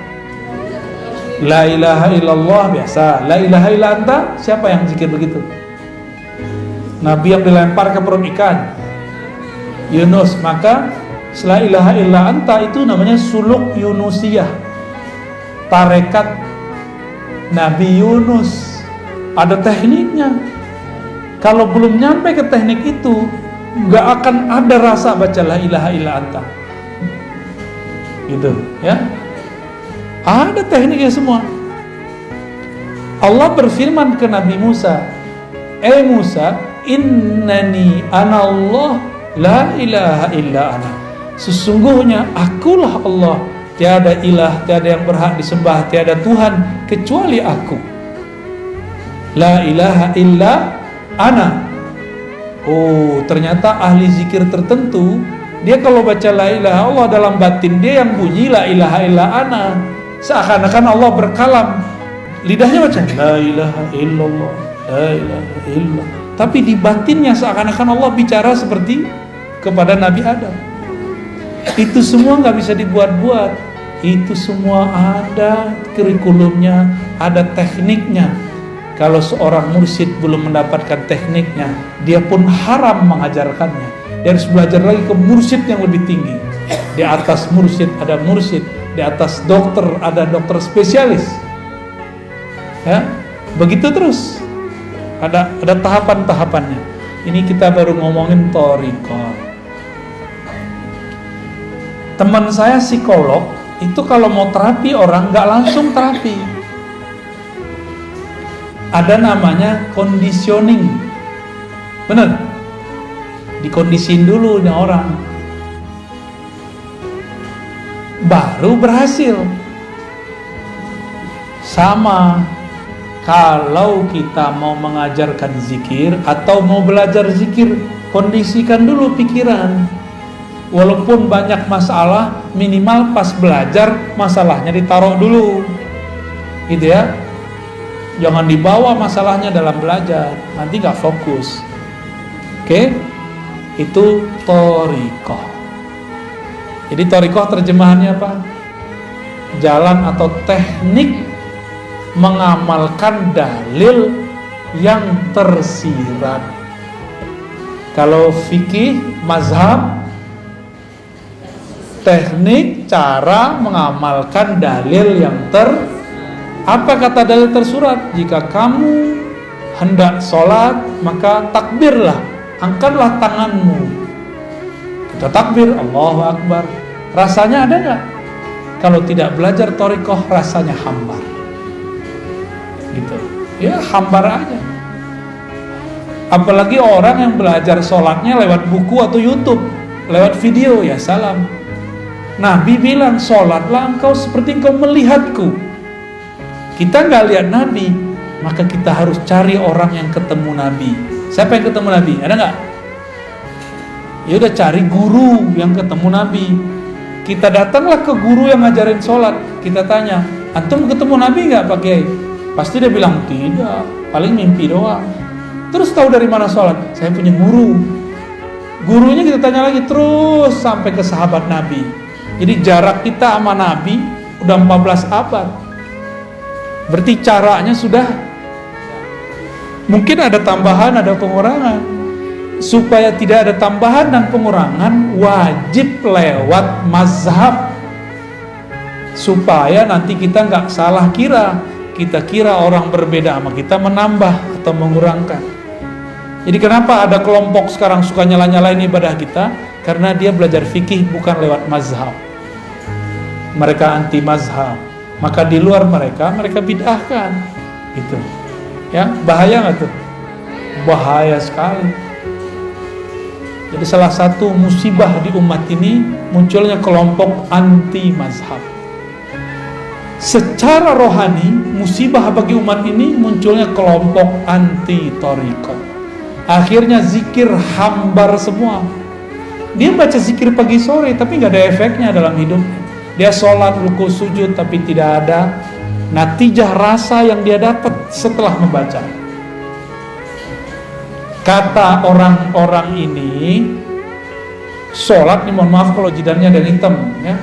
La ilaha illallah biasa. La ilaha illa anta, siapa yang zikir begitu? Nabi yang dilempar ke perut ikan, Yunus. Maka la ilaha illa anta itu namanya suluk Yunusiyah, tarekat Nabi Yunus. Ada tekniknya. Kalau belum nyampe ke teknik itu, nggak akan ada rasa baca la ilaha illa anta. Gitu, ya. Ada tekniknya semua. Allah berfirman ke Nabi Musa, Musa, innani anallah la ilaha illa ana. Sesungguhnya akulah Allah, tiada ilah, tiada yang berhak disembah, tiada Tuhan kecuali aku. La ilaha illa ana. Oh, ternyata ahli zikir tertentu, dia kalau baca la ilaha Allah, dalam batin dia yang bunyi la ilaha illa ana. Seakan-akan Allah berkalam, lidahnya baca la ilaha illallah, la ilaha illallah, tapi di batinnya seakan-akan Allah bicara seperti kepada Nabi Adam. Itu semua nggak bisa dibuat-buat. Itu semua ada kurikulumnya, ada tekniknya. Kalau seorang mursyid belum mendapatkan tekniknya, dia pun haram mengajarkannya. Dia harus belajar lagi ke mursyid yang lebih tinggi. Di atas mursyid ada mursyid, di atas dokter ada dokter spesialis. Ya, begitu terus. Ada tahapan-tahapannya. Ini kita baru ngomongin thariqah. Teman saya psikolog itu kalau mau terapi orang nggak langsung terapi. Ada namanya conditioning. Bener? Dikondisin dulu nih orang, baru berhasil. Sama kalau kita mau mengajarkan zikir atau mau belajar zikir, kondisikan dulu pikiran. Walaupun banyak masalah, minimal pas belajar masalahnya ditaruh dulu, gitu ya. Jangan dibawa masalahnya dalam belajar, nanti gak fokus. Oke? Itu thariqah. Jadi thariqah terjemahannya apa? Jalan atau teknik mengamalkan dalil yang tersirat. Kalau fikih, mazhab, teknik cara mengamalkan dalil yang apa kata dalil tersurat? Jika kamu hendak sholat, maka takbirlah, angkatlah tanganmu. Kita takbir, Allahu Akbar. Rasanya ada nggak? Kalau tidak belajar thariqah, rasanya hambar. Gitu. Ya hambar aja. Apalagi orang yang belajar sholatnya lewat buku atau YouTube, lewat video, ya salam. Nabi bilang, sholatlah engkau seperti engkau melihatku. Kita nggak lihat Nabi, maka kita harus cari orang yang ketemu Nabi. Siapa yang ketemu Nabi? Ada nggak? Ya udah, cari guru yang ketemu Nabi. Kita datanglah ke guru yang ngajarin sholat. Kita tanya, antum ketemu Nabi nggak Pak Kiai? Pasti dia bilang tidak, paling mimpi doang. Terus tahu dari mana sholat? Saya punya guru. Gurunya kita tanya lagi terus sampai ke sahabat Nabi. Jadi jarak kita sama Nabi udah 14 abad. Berarti caranya sudah mungkin ada tambahan, ada pengurangan. Supaya tidak ada tambahan dan pengurangan, wajib lewat mazhab. Supaya nanti kita nggak salah kira. Kita kira orang berbeda sama kita menambah atau mengurangkan. Jadi kenapa ada kelompok sekarang suka nyala-nyalain ibadah kita? Karena dia belajar fikih bukan lewat mazhab. Mereka anti mazhab. Maka di luar mereka bid'ahkan, gitu. Ya, bahaya nggak tuh? Bahaya sekali. Jadi salah satu musibah di umat ini munculnya kelompok anti mazhab. Secara rohani, musibah bagi umat ini munculnya kelompok anti thariqah. Akhirnya zikir hambar semua. Dia baca zikir pagi sore tapi nggak ada efeknya dalam hidupnya. Dia sholat, ruku, sujud, tapi tidak ada natijah rasa yang dia dapat setelah membaca. Kata orang-orang ini, sholat nih, mohon maaf kalau jidatnya ada hitam, ya.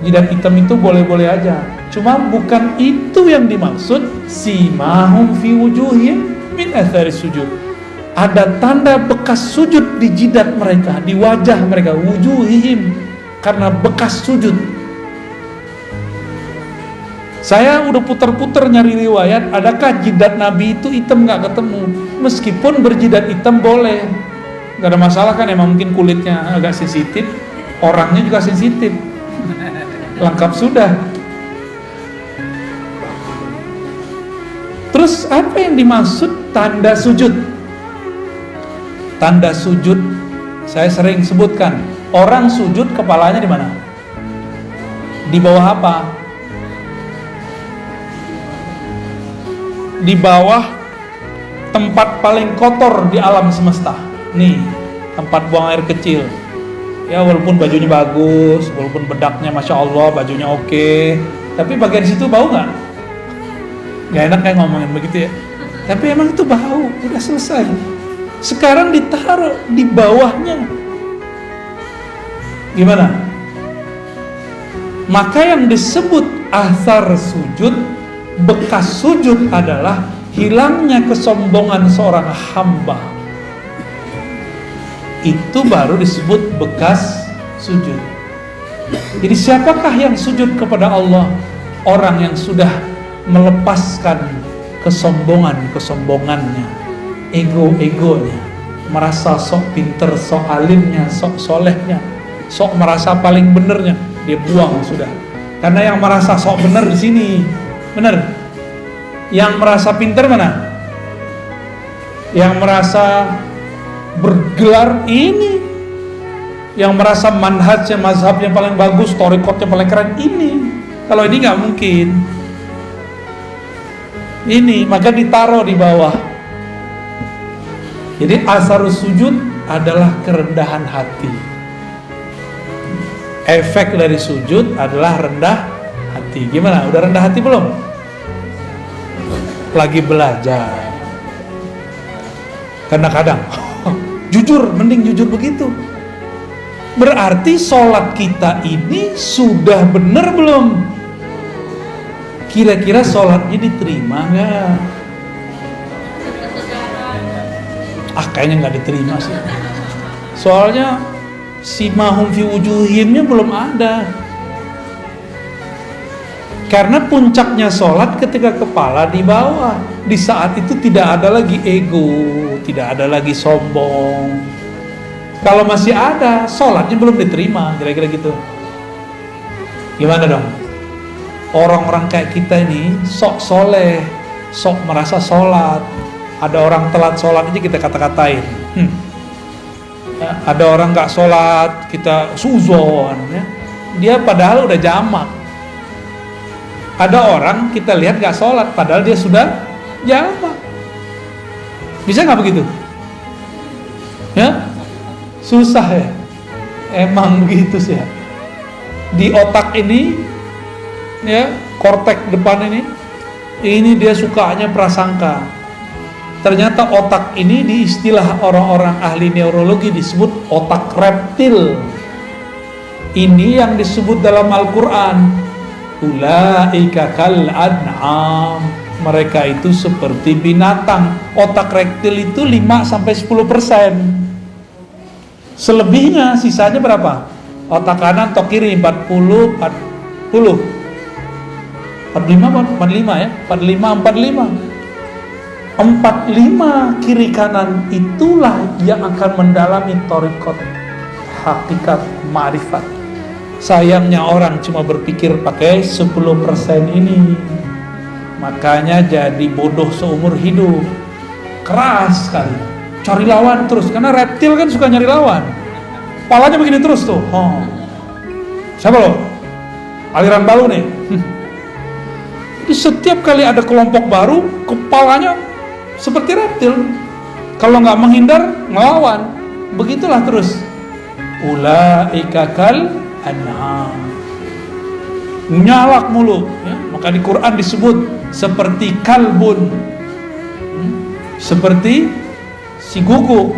Jidat hitam itu boleh-boleh aja. Cuma bukan itu yang dimaksud. Simahum fi wujuhim min athari sujud. Ada tanda bekas sujud di jidat mereka, di wajah mereka, wujuhihim, karena bekas sujud. Saya udah putar-putar nyari riwayat, adakah jidat Nabi itu hitam? Nggak ketemu. Meskipun berjidat hitam boleh, nggak ada masalah kan, emang mungkin kulitnya agak sensitif, orangnya juga sensitif, lengkap sudah. Terus apa yang dimaksud tanda sujud? Tanda sujud saya sering sebutkan, orang sujud kepalanya di mana? Di bawah apa? Di bawah tempat paling kotor di alam semesta. Nih, tempat buang air kecil. Ya walaupun bajunya bagus, walaupun bedaknya masya Allah, bajunya oke, tapi bagian situ bau nggak? Nggak enak kayak ngomongin begitu ya. Tapi emang itu bau, udah selesai. Sekarang ditaruh di bawahnya. Gimana? Maka yang disebut athar sujud, bekas sujud adalah hilangnya kesombongan seorang hamba. Itu baru disebut bekas sujud. Jadi siapakah yang sujud kepada Allah? Orang yang sudah melepaskan kesombongannya, ego-egonya, merasa sok pinter, sok alimnya, sok solehnya, sok merasa paling benernya, dia buang sudah. Karena yang merasa sok bener di sini, bener. Yang merasa pinter mana? Yang merasa bergelar ini, yang merasa manhajnya, mazhabnya paling bagus, thariqatnya paling keren ini. Kalau ini nggak mungkin. Ini maka ditaruh di bawah. Jadi asarus sujud adalah kerendahan hati. Efek dari sujud adalah rendah hati. Gimana? Udah rendah hati belum? Lagi belajar. Kadang-kadang jujur, mending jujur begitu. Berarti sholat kita ini sudah benar belum? Kira-kira sholatnya diterima nggak? Kayaknya nggak diterima sih. Soalnya simahum fi wujuhimnya belum ada. Karena puncaknya sholat ketika kepala di bawah. Di saat itu tidak ada lagi ego, tidak ada lagi sombong. Kalau masih ada, sholatnya belum diterima, kira-kira gitu. Gimana dong? Orang-orang kayak kita ini sok soleh, sok merasa sholat. Ada orang telat sholat aja kita kata-katain. Ya, ada orang nggak sholat kita suzon. Ya. Dia padahal udah jamak. Ada orang kita lihat nggak sholat padahal dia sudah jamak. Bisa nggak begitu? Ya, susah ya. Emang begitu sih ya. Di otak ini, ya, kortek depan ini dia sukanya prasangka. Ternyata otak ini di istilah orang-orang ahli neurologi disebut otak reptil. Ini yang disebut dalam Al-Quran, ulaika kal an'am, mereka itu seperti binatang. Otak reptil itu 5-10%. Selebihnya sisanya berapa? Otak kanan atau kiri 40, 45 ya, 45. 45 kiri kanan itulah yang akan mendalami thariqat, hakikat, ma'rifat. Sayangnya orang cuma berpikir pakai 10% ini. Makanya jadi bodoh seumur hidup. Keras sekali. Cari lawan terus, karena reptil kan suka nyari lawan. Kepalanya begini terus tuh. Siapa lo? Aliran baru nih. Jadi setiap kali ada kelompok baru, kepalanya seperti reptil. Kalau nggak menghindar, ngelawan. Begitulah terus. Ulaika kal an'am. Nyalak mulu. Ya? Maka di Quran disebut seperti kalbun. Seperti si kuku.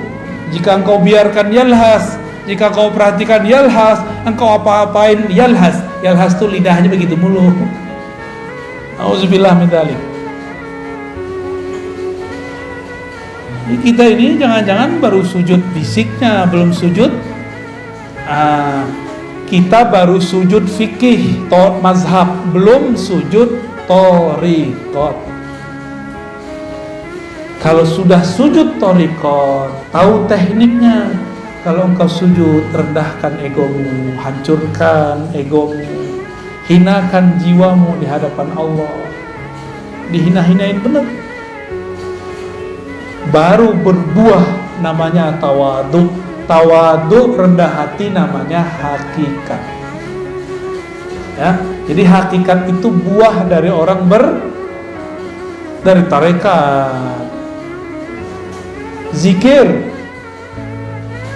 Jika engkau biarkan yalhas, jika kau perhatikan yalhas, engkau apa-apain yalhas. Yalhas itu lidahnya begitu mulu. Auzubillah min dzalik. Kita ini jangan-jangan baru sujud fisiknya, belum sujud. Kita baru sujud fikih, mazhab, belum sujud thariqat. Kalau sudah sujud thariqat, tahu tekniknya. Kalau engkau sujud, rendahkan egomu, hancurkan egomu, hinakan jiwamu di hadapan Allah. Dihina-hinain benar. baru berbuah namanya tawadu. Tawadu rendah hati namanya hakikat. Ya, jadi hakikat itu buah dari orang dari tarekat. Zikir.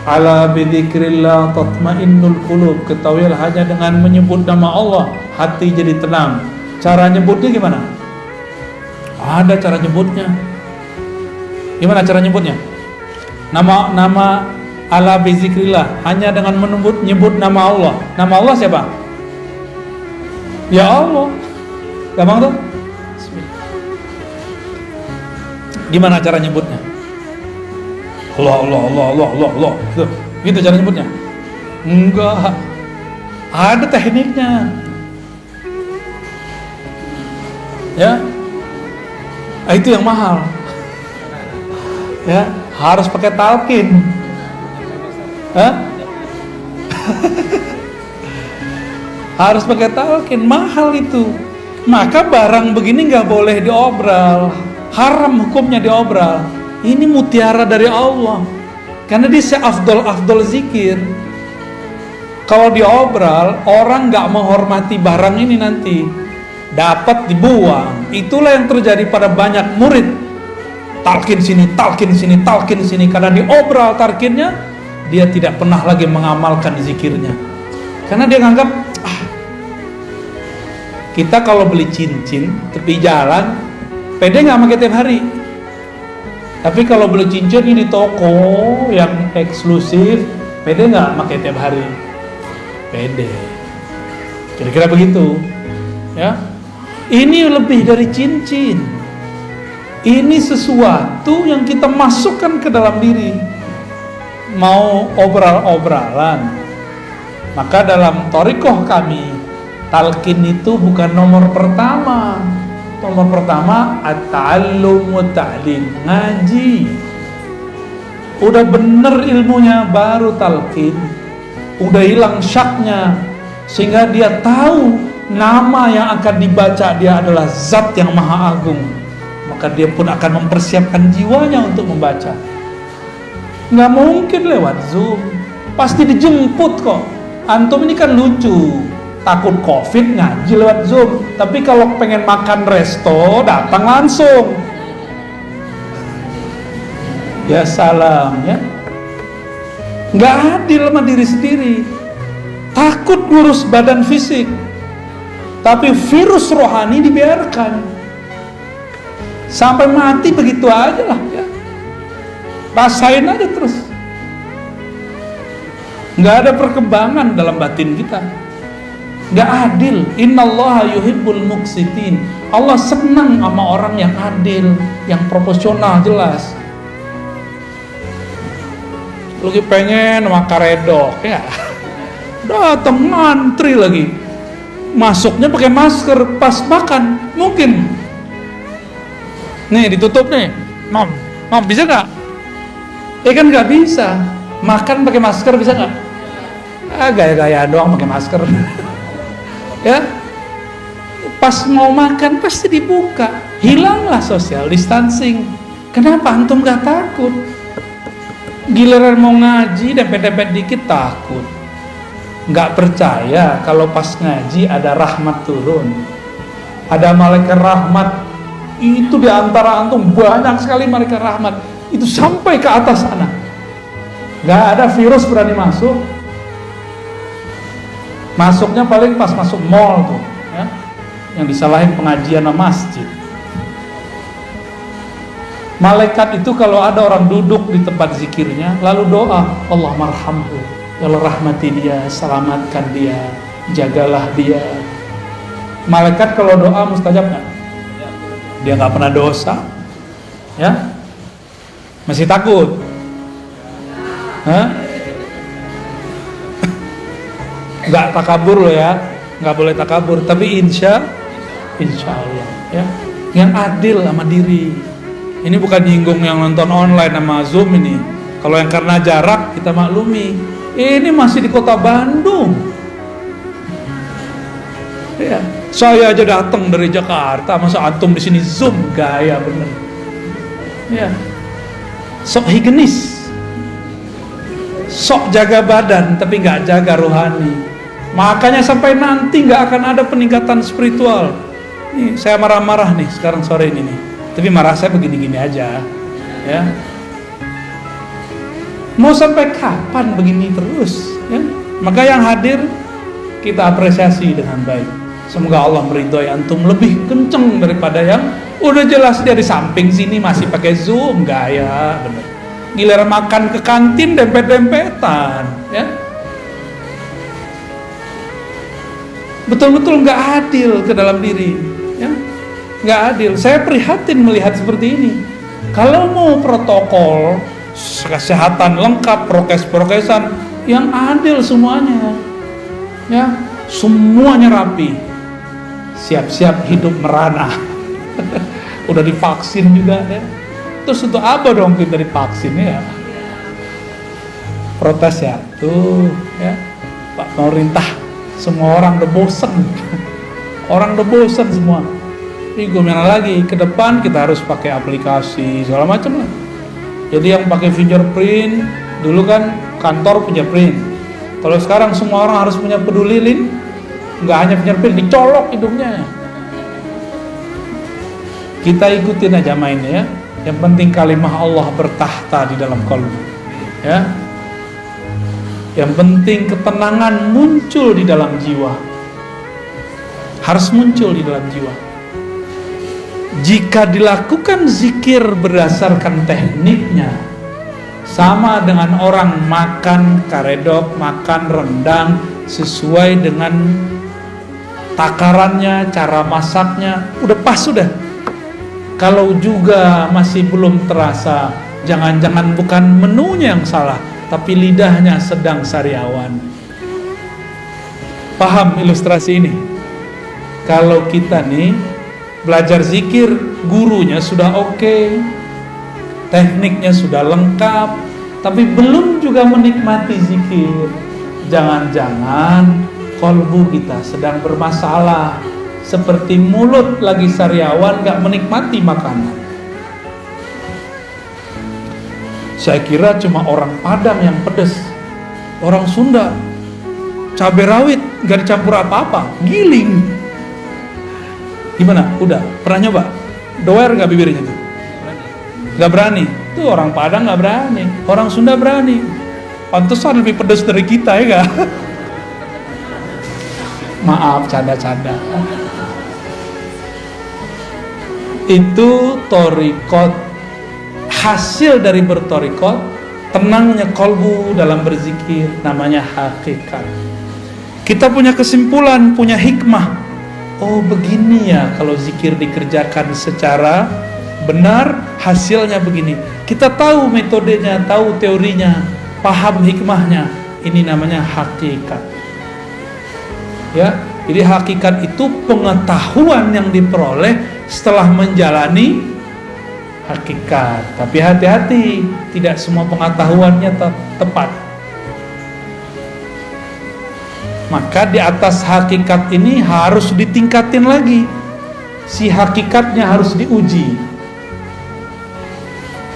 Ala bidzikrillah tatmainnul qulub. Ketahuilah hanya dengan menyebut nama Allah hati jadi tenang. Cara nyebutnya gimana? Ada cara nyebutnya. Gimana cara nyebutnya? Nama ala bizikrillah, hanya dengan nyebut nama Allah. Nama Allah siapa? Ya Allah. Gampang tuh? Gimana cara nyebutnya? Allah. Gitu cara nyebutnya? Enggak. Ada tekniknya. Ya. Itu yang mahal. Ya, harus pakai talqin. Harus pakai talqin, mahal itu. Maka barang begini nggak boleh diobral, haram hukumnya diobral. Ini mutiara dari Allah, karena dia seafdol zikir. Kalau diobral, orang nggak menghormati barang ini nanti, dapat dibuang. Itulah yang terjadi pada banyak murid. Talqin sini, karena diobral talqinnya, dia tidak pernah lagi mengamalkan zikirnya. Karena dia nganggap, kita kalau beli cincin tepi jalan, pede nggak pakai tiap hari. Tapi kalau beli cincin ini toko yang eksklusif, pede nggak pakai tiap hari? Pede. Kira-kira begitu, ya. Ini lebih dari cincin. Ini sesuatu yang kita masukkan ke dalam diri. Mau obral-obralan, maka dalam thariqah kami, talqin itu bukan nomor pertama. Nomor pertama at-ta'allum wa ta'lim, ngaji. Udah bener ilmunya baru talqin. Udah hilang syaknya, sehingga dia tahu nama yang akan dibaca dia adalah zat yang maha agung. Maka dia pun akan mempersiapkan jiwanya untuk membaca. Nggak mungkin lewat Zoom, pasti dijemput kok. Antum ini kan lucu, takut COVID ngaji lewat Zoom. Tapi kalau pengen makan resto, datang langsung. Ya salam ya. Nggak adil sama diri sendiri. Takut ngurus badan fisik, tapi virus rohani dibiarkan. Sampai mati begitu aja lah ya. Rasain aja terus. Nggak ada perkembangan dalam batin kita. Nggak adil. Innallaha yuhibbul muqsitin. Allah senang sama orang yang adil, yang proporsional, jelas. Lagi pengen makan redok ya, datang ngantri lagi, masuknya pakai masker pas makan. Mungkin nih ditutup nih, nom bisa nggak? Kan nggak bisa. Makan pakai masker bisa nggak? Gaya-gaya doang pakai masker. Ya, pas mau makan pasti dibuka. Hilanglah social distancing. Kenapa antum nggak takut? Giliran mau ngaji dempet-dempet dikit takut. Nggak percaya kalau pas ngaji ada rahmat turun, ada malaikat rahmat. Itu di antara antum banyak sekali malaikat rahmat. Itu sampai ke atas sana. Nggak ada virus berani masuk. Masuknya paling pas masuk mall tuh, ya, yang disalahin pengajian sama masjid. Malaikat itu kalau ada orang duduk di tempat zikirnya, lalu doa, Allah marhamhu, ya Allah rahmati dia, selamatkan dia, jagalah dia. Malaikat kalau doa mustajab nggak? Dia nggak pernah dosa, ya, masih takut, nggak takabur loh ya, nggak boleh takabur, tapi insya Allah, ya, yang adil sama diri. Ini bukan nyinggung yang nonton online sama Zoom ini. Kalau yang karena jarak kita maklumi. Ini masih di kota Bandung. Ya, saya aja datang dari Jakarta, masa antum di sini Zoom, gaya bener. Ya, sok higienis, sok jaga badan tapi nggak jaga rohani. Makanya sampai nanti nggak akan ada peningkatan spiritual. Nih saya marah-marah nih sekarang sore ini nih, tapi marah saya begini-gini aja, ya. Mau sampai kapan begini terus? Ya? Maka yang hadir kita apresiasi dengan baik. Semoga Allah meridhoi antum lebih kenceng daripada yang udah jelas dari samping sini masih pakai Zoom, gaya bener. Giliran makan ke kantin dempet-dempetan, ya. Betul-betul nggak adil ke dalam diri, ya. Nggak adil. Saya prihatin melihat seperti ini. Kalau mau protokol kesehatan lengkap, prokes-prokesan yang adil semuanya, ya, semuanya rapi, siap-siap hidup merana. Udah divaksin juga, ya. Terus untuk apa dong kita divaksin, ya? Protes ya, tuh, ya, Pak pemerintah, semua orang udah bosen, orang udah bosen semua. Ini gimana lagi? Ke depan kita harus pakai aplikasi segala macam lah. Jadi yang pakai fingerprint, dulu kan kantor punya print. Kalau sekarang semua orang harus punya peduli link, nggak hanya fingerprint, dicolok hidungnya. Kita ikutin aja mainnya, ya. Yang penting kalimah Allah bertahta di dalam qalbu, ya. Yang penting ketenangan muncul di dalam jiwa. Harus muncul di dalam jiwa. Jika dilakukan zikir berdasarkan tekniknya, sama dengan orang makan karedok, makan rendang sesuai dengan takarannya, cara masaknya, udah pas sudah. Kalau juga masih belum terasa, jangan-jangan bukan menunya yang salah, tapi lidahnya sedang sariawan. Paham ilustrasi ini? Kalau kita nih belajar zikir, gurunya sudah oke, tekniknya sudah lengkap, tapi belum juga menikmati zikir. Jangan-jangan kolbu kita sedang bermasalah, seperti mulut lagi sariawan gak menikmati makanan. Saya kira cuma orang Padang yang pedes, orang Sunda cabai rawit gak dicampur apa-apa, giling. Gimana? Udah? Pernah nyoba? Doer gak bibirnya tuh? Gak berani. Tuh orang Padang gak berani, orang Sunda berani. Pantesan lebih pedas dari kita, ya gak? Maaf, canda-canda. Itu torikot. Hasil dari bertorikot, tenangnya kolbu dalam berzikir, namanya hakikat. Kita punya kesimpulan, punya hikmah. Oh begini ya kalau zikir dikerjakan secara benar, hasilnya begini. Kita tahu metodenya, tahu teorinya, paham hikmahnya. Ini namanya hakikat. Ya, jadi hakikat itu pengetahuan yang diperoleh setelah menjalani hakikat. Tapi hati-hati, tidak semua pengetahuannya tepat. Maka di atas hakikat ini harus ditingkatin lagi. Si hakikatnya harus diuji.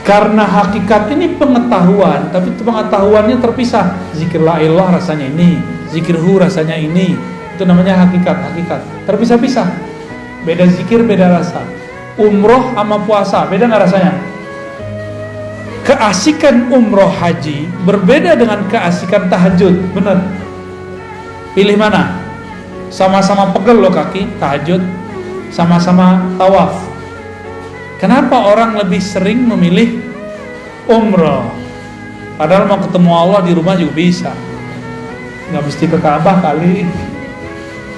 Karena hakikat ini pengetahuan, tapi pengetahuannya terpisah. Zikir la ilallah rasanya ini, zikir hu rasanya ini. Itu namanya hakikat. Terpisah-pisah. Beda zikir, beda rasa. Umroh sama puasa, beda nggak rasanya? Keasikan umroh haji berbeda dengan keasikan tahajud, benar? Pilih mana? Sama-sama pegel loh kaki, tahajud, sama-sama tawaf. Kenapa orang lebih sering memilih umroh? Padahal mau ketemu Allah di rumah juga bisa. Nggak mesti ke Ka'bah kali.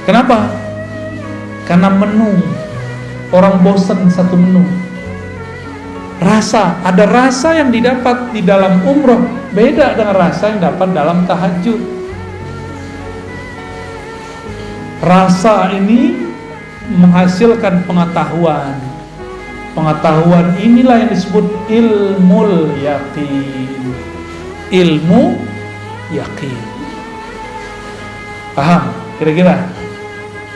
Kenapa? Karena menu. Orang bosan satu menu. Rasa, ada rasa yang didapat di dalam umroh beda dengan rasa yang dapat dalam tahajud. Rasa ini menghasilkan pengetahuan. Pengetahuan inilah yang disebut ilmul yaqin. Ilmu yakin. Paham? Kira-kira?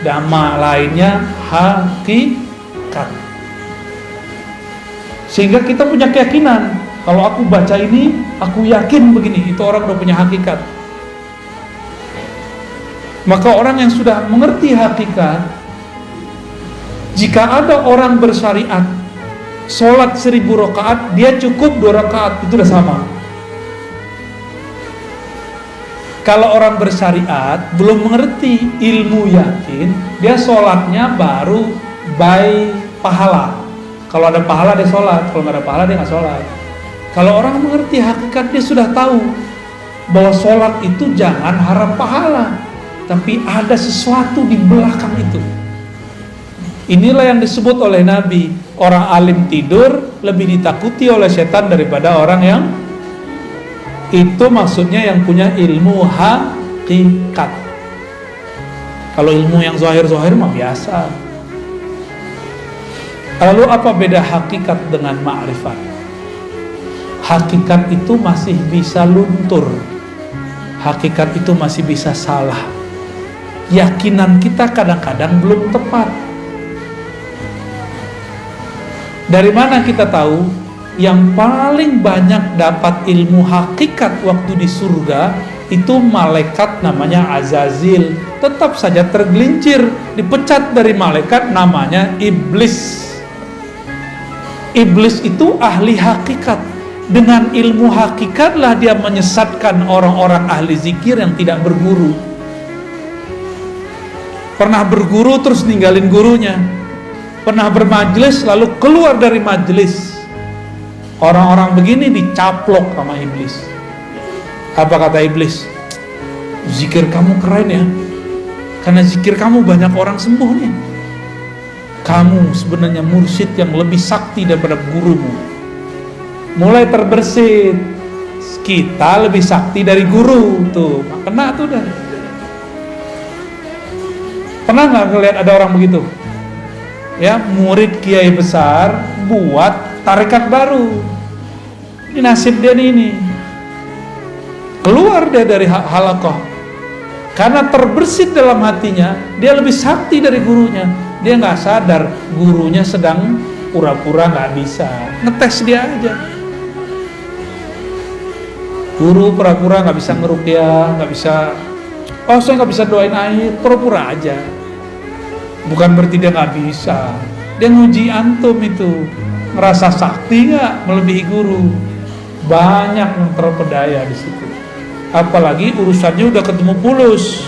Nama lainnya hakikat. Sehingga kita punya keyakinan Kalau aku baca ini, aku yakin begini. Itu orang udah punya hakikat. Maka orang yang sudah mengerti hakikat, jika ada orang bersyariat sholat 1000 rakaat, dia cukup 2 rakaat, itu udah sama. Kalau orang bersyariat belum mengerti ilmu yakin, dia sholatnya baru by pahala. Kalau ada pahala dia sholat, kalau nggak ada pahala dia nggak sholat. Kalau orang mengerti hakikat, dia sudah tahu bahwa sholat itu jangan harap pahala, tapi ada sesuatu di belakang itu. Inilah yang disebut oleh Nabi, orang alim tidur lebih ditakuti oleh setan daripada orang yang itu, maksudnya yang punya ilmu hakikat. Kalau ilmu yang zahir-zahir mah biasa. Lalu apa beda hakikat dengan ma'rifat? Hakikat itu masih bisa luntur. Hakikat itu masih bisa salah. Yakinan kita kadang-kadang belum tepat. Dari mana kita tahu? Yang paling banyak dapat ilmu hakikat waktu di surga itu malaikat namanya Azazil. Tetap saja tergelincir, dipecat dari malaikat namanya iblis. Iblis itu ahli hakikat. Dengan ilmu hakikatlah dia menyesatkan orang-orang ahli zikir yang tidak berguru. Pernah berguru terus ninggalin gurunya. Pernah bermajlis lalu keluar dari majlis. Orang-orang begini dicaplok sama iblis. Apa kata iblis? Zikir kamu keren ya, karena zikir kamu banyak orang sembuh nih. Kamu sebenarnya mursyid yang lebih sakti daripada gurumu. Mulai terbersit. Kita lebih sakti dari guru. Tuh, kena tuh dah. Pernah nggak ngeliat ada orang begitu? Ya, murid kiai besar buat tarekat baru. Ini nasib dia ini. Keluar dia dari halaqah. Karena terbersit dalam hatinya, dia lebih sakti dari gurunya. Dia nggak sadar gurunya sedang pura-pura nggak bisa. Ngetes dia aja. Guru pura-pura nggak bisa ngeruqyah, nggak bisa. Oh, saya nggak bisa doain air, pura-pura aja. Bukan berarti dia nggak bisa. Dia nguji antum itu. Ngerasa sakti nggak melebihi guru. Banyak yang terpedaya di situ. Apalagi urusannya udah ketemu pulus,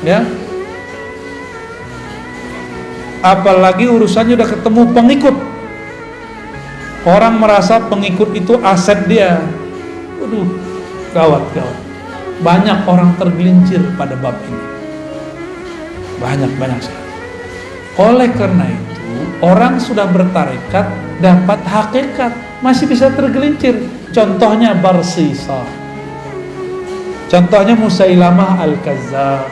ya. Apalagi urusannya udah ketemu pengikut. Orang merasa pengikut itu aset dia. Waduh, gawat. Banyak orang tergelincir pada bab ini. Banyak sekali. Oleh karena itu, orang sudah bertarekat dapat hakikat, masih bisa tergelincir. Contohnya Barsisa. Contohnya Musailamah Al-Kazzab.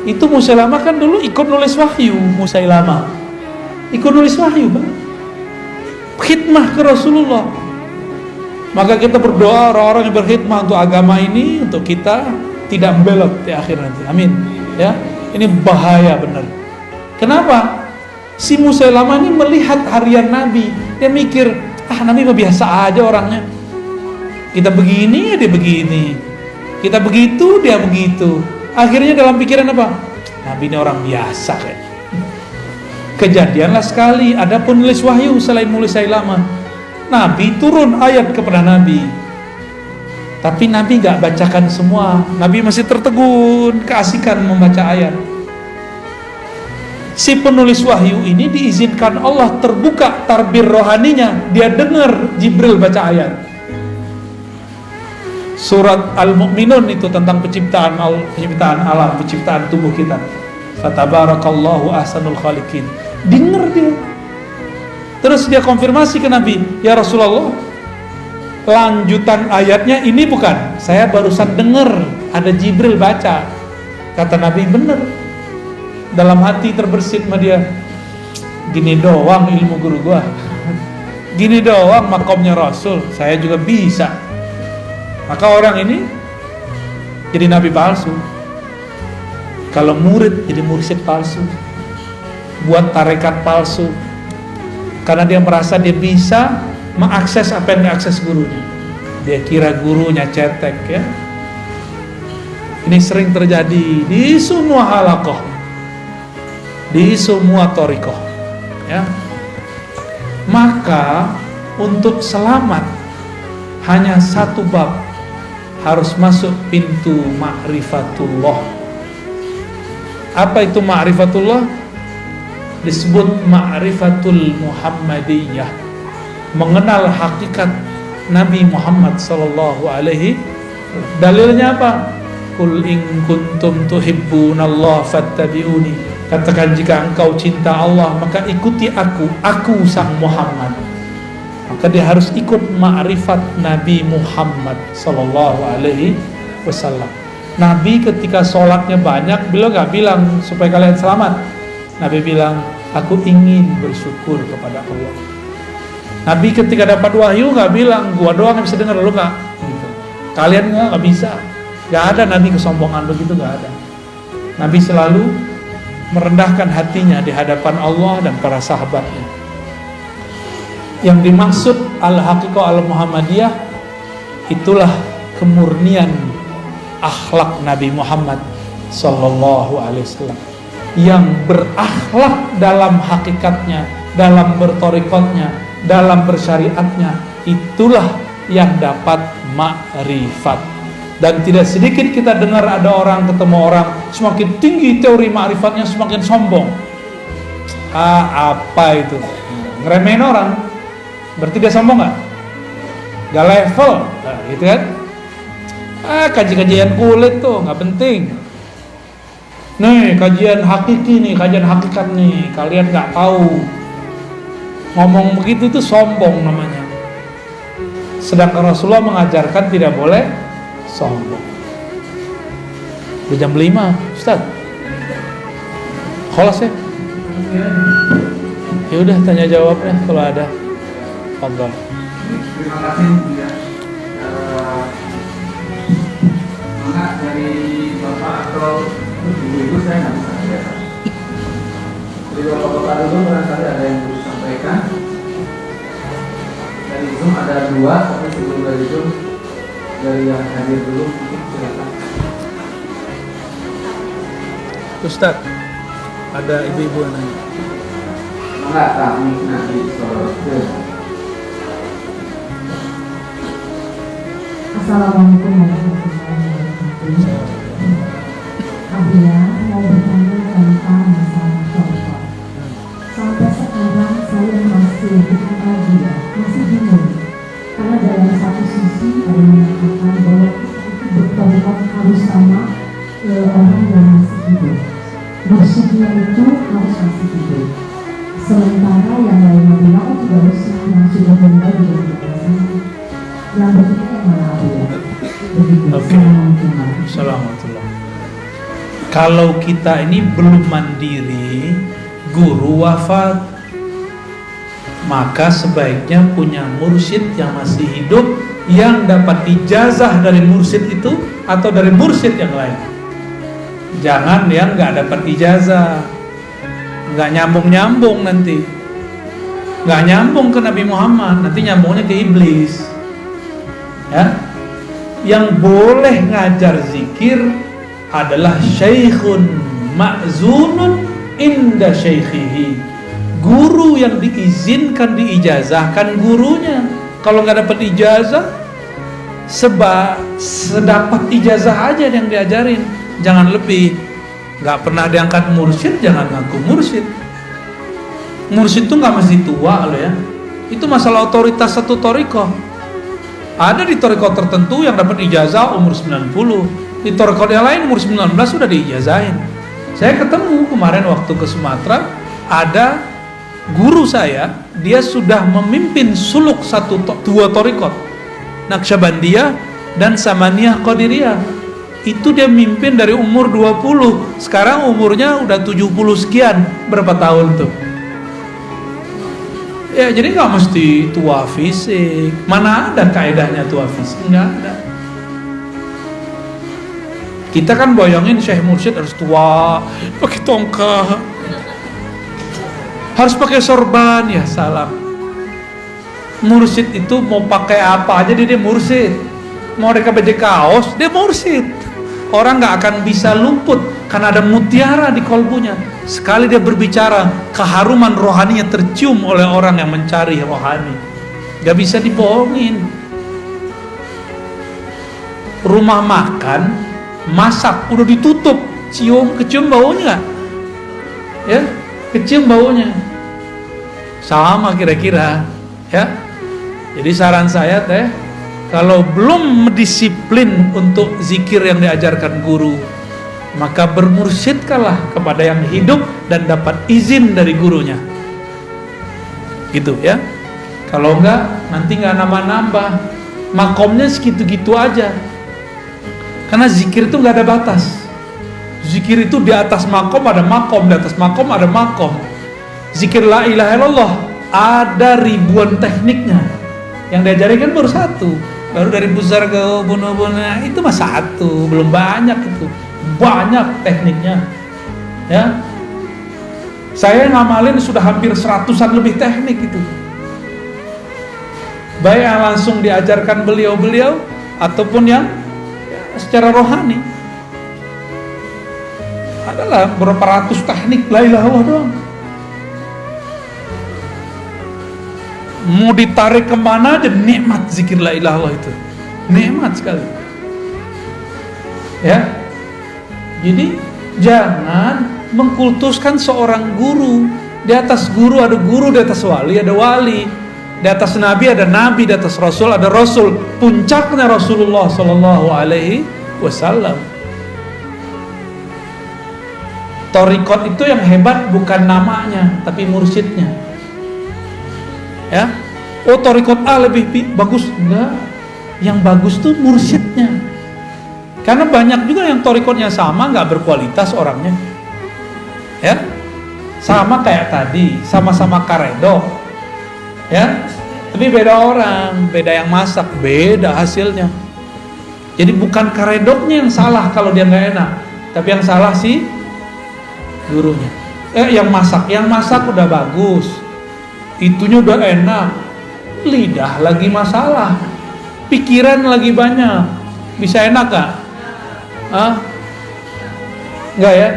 Itu Musailamah kan dulu ikut nulis wahyu. Musailamah ikut nulis wahyu, Bang. Khidmah ke Rasulullah. Maka kita berdoa orang-orang yang berkhidmah untuk agama ini, untuk kita tidak belok di akhir nanti. Amin. Ya, ini bahaya benar. Kenapa? Si Musailamah ini melihat harian Nabi. Dia mikir, Nabi mah biasa aja orangnya. Kita begini, dia begini. Kita begitu, dia begitu. Akhirnya dalam pikiran apa? Nabi ini orang biasa kayak. Kejadianlah sekali, ada penulis wahyu selain Musailamah. Nabi turun ayat kepada Nabi. Tapi Nabi gak bacakan semua. Nabi masih tertegun, keasikan membaca ayat. Si penulis wahyu ini diizinkan Allah terbuka tarbir rohaninya. Dia dengar Jibril baca ayat. Surat Al-Mu'minun itu tentang penciptaan alam, penciptaan tubuh kita. Fatabarakallahu ahsanul khaliqin. Dengar dia. Terus dia konfirmasi ke Nabi, ya Rasulullah, lanjutan ayatnya ini bukan? Saya barusan dengar ada Jibril baca. Kata Nabi, benar. Dalam hati terbersit sama dia, gini doang ilmu guru gua, gini doang makomnya Rasul, saya juga bisa. Maka orang ini jadi nabi palsu. Kalau murid jadi mursyid palsu, buat tarekat palsu, karena dia merasa dia bisa mengakses apa yang diakses gurunya. Dia kira gurunya cetek ya. Ini sering terjadi di semua halaqah, di semua thariqah ya. Maka untuk selamat hanya satu bab, harus masuk pintu ma'rifatullah. Apa itu ma'rifatullah? Disebut ma'rifatul Muhammadiyah, mengenal hakikat Nabi Muhammad sallallahu alaihi. Dalilnya apa? Qul in kuntum tuhibbunallah fattabi'uni. Katakan jika engkau cinta Allah maka ikuti aku sang Muhammad. Maka dia harus ikut ma'rifat Nabi Muhammad sallallahu alaihi wasallam. Nabi ketika sholatnya banyak, beliau gak bilang supaya kalian selamat. Nabi bilang, aku ingin bersyukur kepada Allah. Nabi ketika dapat wahyu gak bilang, gua doang yang bisa dengar, lu gak gitu. Kalian gak bisa. Gak ada Nabi kesombongan begitu, gak ada. Nabi selalu merendahkan hatinya di hadapan Allah dan para sahabatnya. Yang dimaksud al-haqiqah al-Muhammadiyah, itulah kemurnian akhlak Nabi Muhammad sallallahu alaihi wasallam, yang berakhlak dalam hakikatnya, dalam bertorikotnya, dalam bersyariatnya. Itulah yang dapat ma'rifat. Dan tidak sedikit kita dengar ada orang ketemu orang semakin tinggi teori ma'rifatnya semakin sombong. Apa itu? Ngeremehin orang, berarti dia sombong gak? Gak level, nah, gitu kan? Kajian kulit tuh gak penting. Nih kajian hakiki nih, kajian hakikat nih, kalian gak tahu. Ngomong begitu itu sombong namanya. Sedangkan Rasulullah mengajarkan tidak boleh sombong. Udah jam 5 Ustaz. Kholas ya? Ya udah tanya jawabnya kalau ada. Fadhal. Terima kasih ya. Dari Bapak atau Ibu saya nggak bisa lihat. Dari Bapak dulu barangkali ada yang perlu sampaikan. Dari Zoom ada 2, tapi sebelum dari Zoom dari yang hadir dulu mungkin silakan. Ustaz, ada ibu-ibu yang nanya. Enggak, kami nanti sore. Assalamualaikum warahmatullahi wabarakatuh. Saya mau bertanya tentang masalah contoh. Sampai sekarang saya masih bukan lagi ya, masih bingung. Karena dalam satu sisi ada yang mengatakan bahwa kita itu bertolak harus sama orang yang masih hidup. Mursyidnya itu harus masih hidup. Sementara yang lainnya bilang tidak harus yang sudah meninggal juga tidak sama. Yang begitu yang mana ya? Begitu. Oke. Assalamualaikum. Kalau kita ini belum mandiri, guru wafat, maka sebaiknya punya mursyid yang masih hidup, yang dapat ijazah dari mursyid itu atau dari mursyid yang lain. Jangan yang nggak dapat ijazah, nggak nyambung nanti, nggak nyambung ke Nabi Muhammad, nanti nyambungnya ke iblis. Ya, yang boleh ngajar zikir adalah syaikhun ma'zunun inda syaikhihi, guru yang diizinkan diijazahkan gurunya. Kalau nggak dapat ijazah, sedapat ijazah aja yang diajarin, jangan lebih. Nggak pernah diangkat mursyid, jangan ngaku mursyid. Mursyid itu nggak mesti tua loh ya, itu masalah otoritas satu thariqah. Ada di thariqah tertentu yang dapat ijazah umur 90, di thariqah yang lain umur 19 sudah diijazahin. Saya ketemu kemarin waktu ke Sumatera, ada guru saya, dia sudah memimpin suluk dua thariqah, Naqsyabandiyah dan Samaniyah Qadiriyah. Itu dia mimpin dari umur 20, sekarang umurnya udah 70 sekian, berapa tahun tuh? Ya jadi nggak mesti tua fisik. Mana ada kaedahnya tua fisik? Nggak ada. Kita kan bayangin Syekh Mursyid harus tua, pakai tongkat, harus pakai sorban, ya salam. Mursyid itu mau pakai apa aja dia mursyid. Mau mereka baju kaos, dia mursyid. Orang nggak akan bisa luput karena ada mutiara di kolbunya. Sekali dia berbicara, keharuman rohaninya tercium oleh orang yang mencari rohani. Gak bisa dibohongin. Rumah makan, masak, udah ditutup, kecium baunya nggak? Ya, kecium baunya. Sama kira-kira, ya. Jadi saran saya teh, kalau belum disiplin untuk zikir yang diajarkan guru, maka bermursyidkanlah kepada yang hidup dan dapat izin dari gurunya. Gitu ya. Kalau enggak, nanti enggak nambah-nambah. Makomnya segitu-gitu aja. Karena zikir itu enggak ada batas. Zikir itu di atas makom ada makom, di atas makom ada makom. Zikir la ilaha illallah ada ribuan tekniknya. Yang diajarin kan baru satu. Baru dari besar ke bunuh-bunuh itu mah satu, belum banyak itu. Banyak tekniknya. Ya. Saya ngamalin sudah hampir 100-an lebih teknik itu. Baik yang langsung diajarkan beliau-beliau ataupun yang secara rohani. Adalah berapa ratus teknik la ilaha illallah doang. Mau ditarik kemana aja nikmat zikir la ilaha illallah itu. Nikmat sekali. Ya. Jadi jangan mengkultuskan seorang guru. Di atas guru ada guru, di atas wali ada wali. Di atas nabi ada nabi, di atas rasul ada rasul. Puncaknya Rasulullah sallallahu alaihi wasallam. Thariqat itu yang hebat bukan namanya, tapi mursyidnya. Ya. Oh, thariqat A lebih bagus. Enggak. Yang bagus tuh mursyidnya. Karena banyak juga yang thariqatnya sama nggak berkualitas orangnya. Ya. Sama kayak tadi, sama-sama karedok. Ya. Tapi beda orang, beda yang masak, beda hasilnya. Jadi bukan karedoknya yang salah kalau dia nggak enak, tapi yang salah sih gurunya. Yang masak udah bagus, itunya udah enak, lidah lagi masalah, pikiran lagi banyak, bisa enak gak? Enggak ya?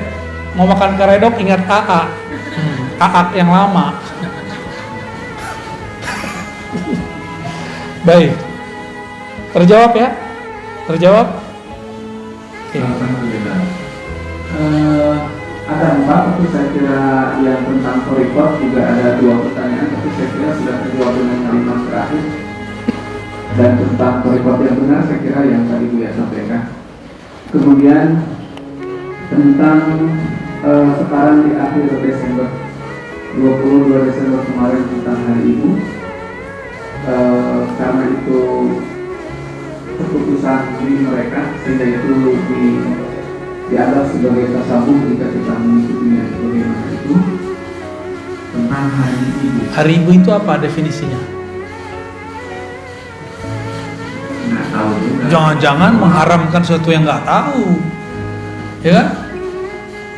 Mau makan karedok ingat AA, AA yang lama. Baik, terjawab ya? Terjawab? Oke. Alhamdulillah. Ada 4, tapi saya kira yang tentang thariqat juga ada 2 pertanyaan, tapi saya kira sudah terjawab dengan kalimat terakhir. Dan tentang thariqat yang benar saya kira yang tadi Buya sampaikan. Kemudian tentang sekarang di akhir Desember, 22 Desember kemarin tentang Hari Ibu, karena itu keputusan diri mereka sehingga itu dianggap sebagai tasawuf jika kita mengikutinya. Bagaimana itu tentang Hari Ibu? Hari Ibu itu apa definisinya? Nggak tahu juga. Jangan-jangan mengharamkan sesuatu yang nggak tahu, ya kan?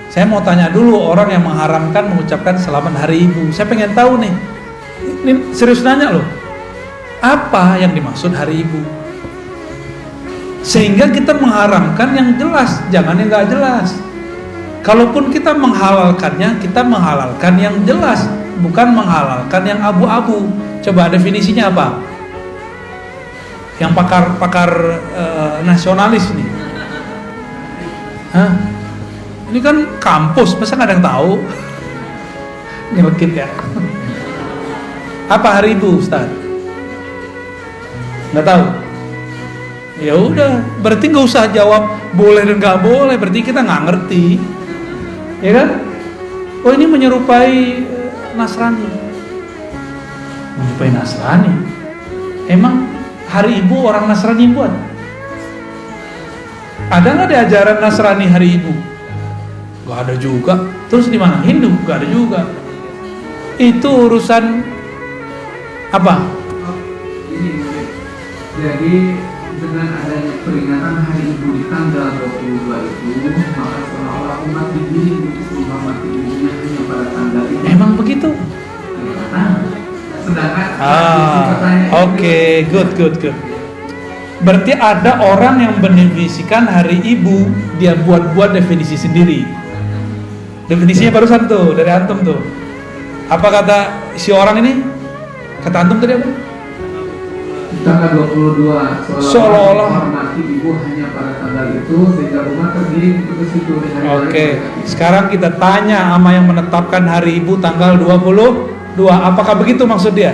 Saya mau tanya dulu orang yang mengharamkan mengucapkan selamat Hari Ibu. Saya pengen tahu nih, ini serius nanya loh, apa yang dimaksud Hari Ibu? Sehingga kita mengharamkan yang jelas, jangan yang nggak jelas. Kalaupun kita menghalalkannya, kita menghalalkan yang jelas, bukan menghalalkan yang abu-abu. Coba definisinya apa? Yang pakar nasionalis nih. Hah? Ini kan kampus, masa nggak ada yang tahu? Nyelekit ya. Apa Hari Ibu, Ustaz? Nggak tahu. Ya udah, berarti nggak usah jawab boleh dan nggak boleh, berarti kita nggak ngerti, ya kan? Oh ini menyerupai Nasrani, menyerupai Nasrani. Emang Hari Ibu orang Nasrani buat? Ada nggak di ajaran Nasrani Hari Ibu? Gak ada juga. Terus di mana? Hindu? Gak ada juga. Itu urusan apa? Ini jadi dengan adanya peringatan Hari Ibu di tanggal 22 itu, maka seolah-olah umat digiring untuk menghormati ibunya hanya pada tanggal itu. Emang begitu? Nah, sedangkan Oke, good. Berarti ada orang yang mendefinisikan hari ibu, dia buat definisi sendiri. Definisinya barusan tuh dari antum tuh. Apa kata si orang ini? Kata antum tadi apa? Tanggal 22 Seolah-olah menghormati ibu hanya pada tanggal itu sehingga umat tergiring ke situ di hari Oke, sekarang kita tanya sama yang menetapkan hari ibu tanggal 22. Apakah begitu maksud dia?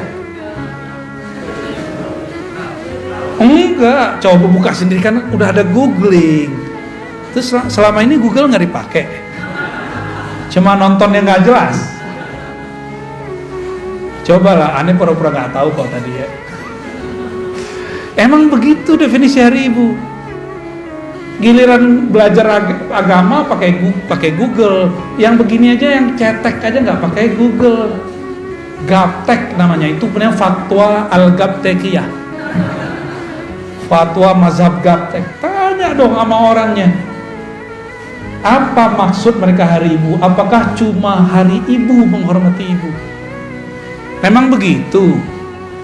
Enggak, coba buka sendiri kan udah ada googling. Terus selama ini Google nggak dipakai, cuma nonton yang nggak jelas. Cobalah, aneh pura-pura nggak tahu kok tadi ya. Emang begitu definisi hari ibu. Giliran belajar agama pakai Google, yang begini aja yang cetek aja nggak pakai Google. Gaptek namanya, itu punya fatwa al-Gaptekiyah, fatwa mazhab Gaptek. Tanya dong sama orangnya, apa maksud mereka hari ibu? Apakah cuma hari ibu menghormati ibu? Memang begitu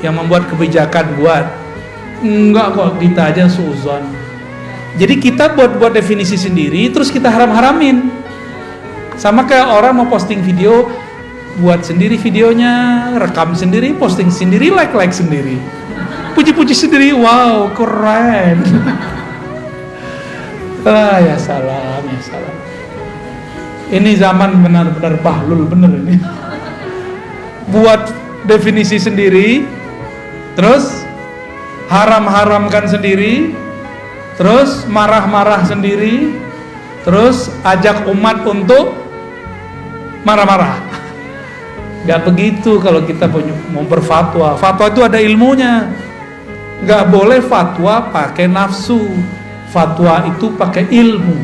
yang membuat kebijakan buat? Enggak kok, kita aja suuzon. Jadi kita buat definisi sendiri, terus kita haram-haramin. Sama kayak orang mau posting video, buat sendiri videonya, rekam sendiri, posting sendiri, like sendiri, puji-puji sendiri, wow keren. Ya salam. Ini zaman benar-benar bahlul bener ini. Buat definisi sendiri, terus haram-haramkan sendiri, terus marah-marah sendiri, terus ajak umat untuk marah-marah. Gak begitu kalau kita mau berfatwa. Fatwa itu ada ilmunya. Gak boleh fatwa pakai nafsu. Fatwa itu pakai ilmu.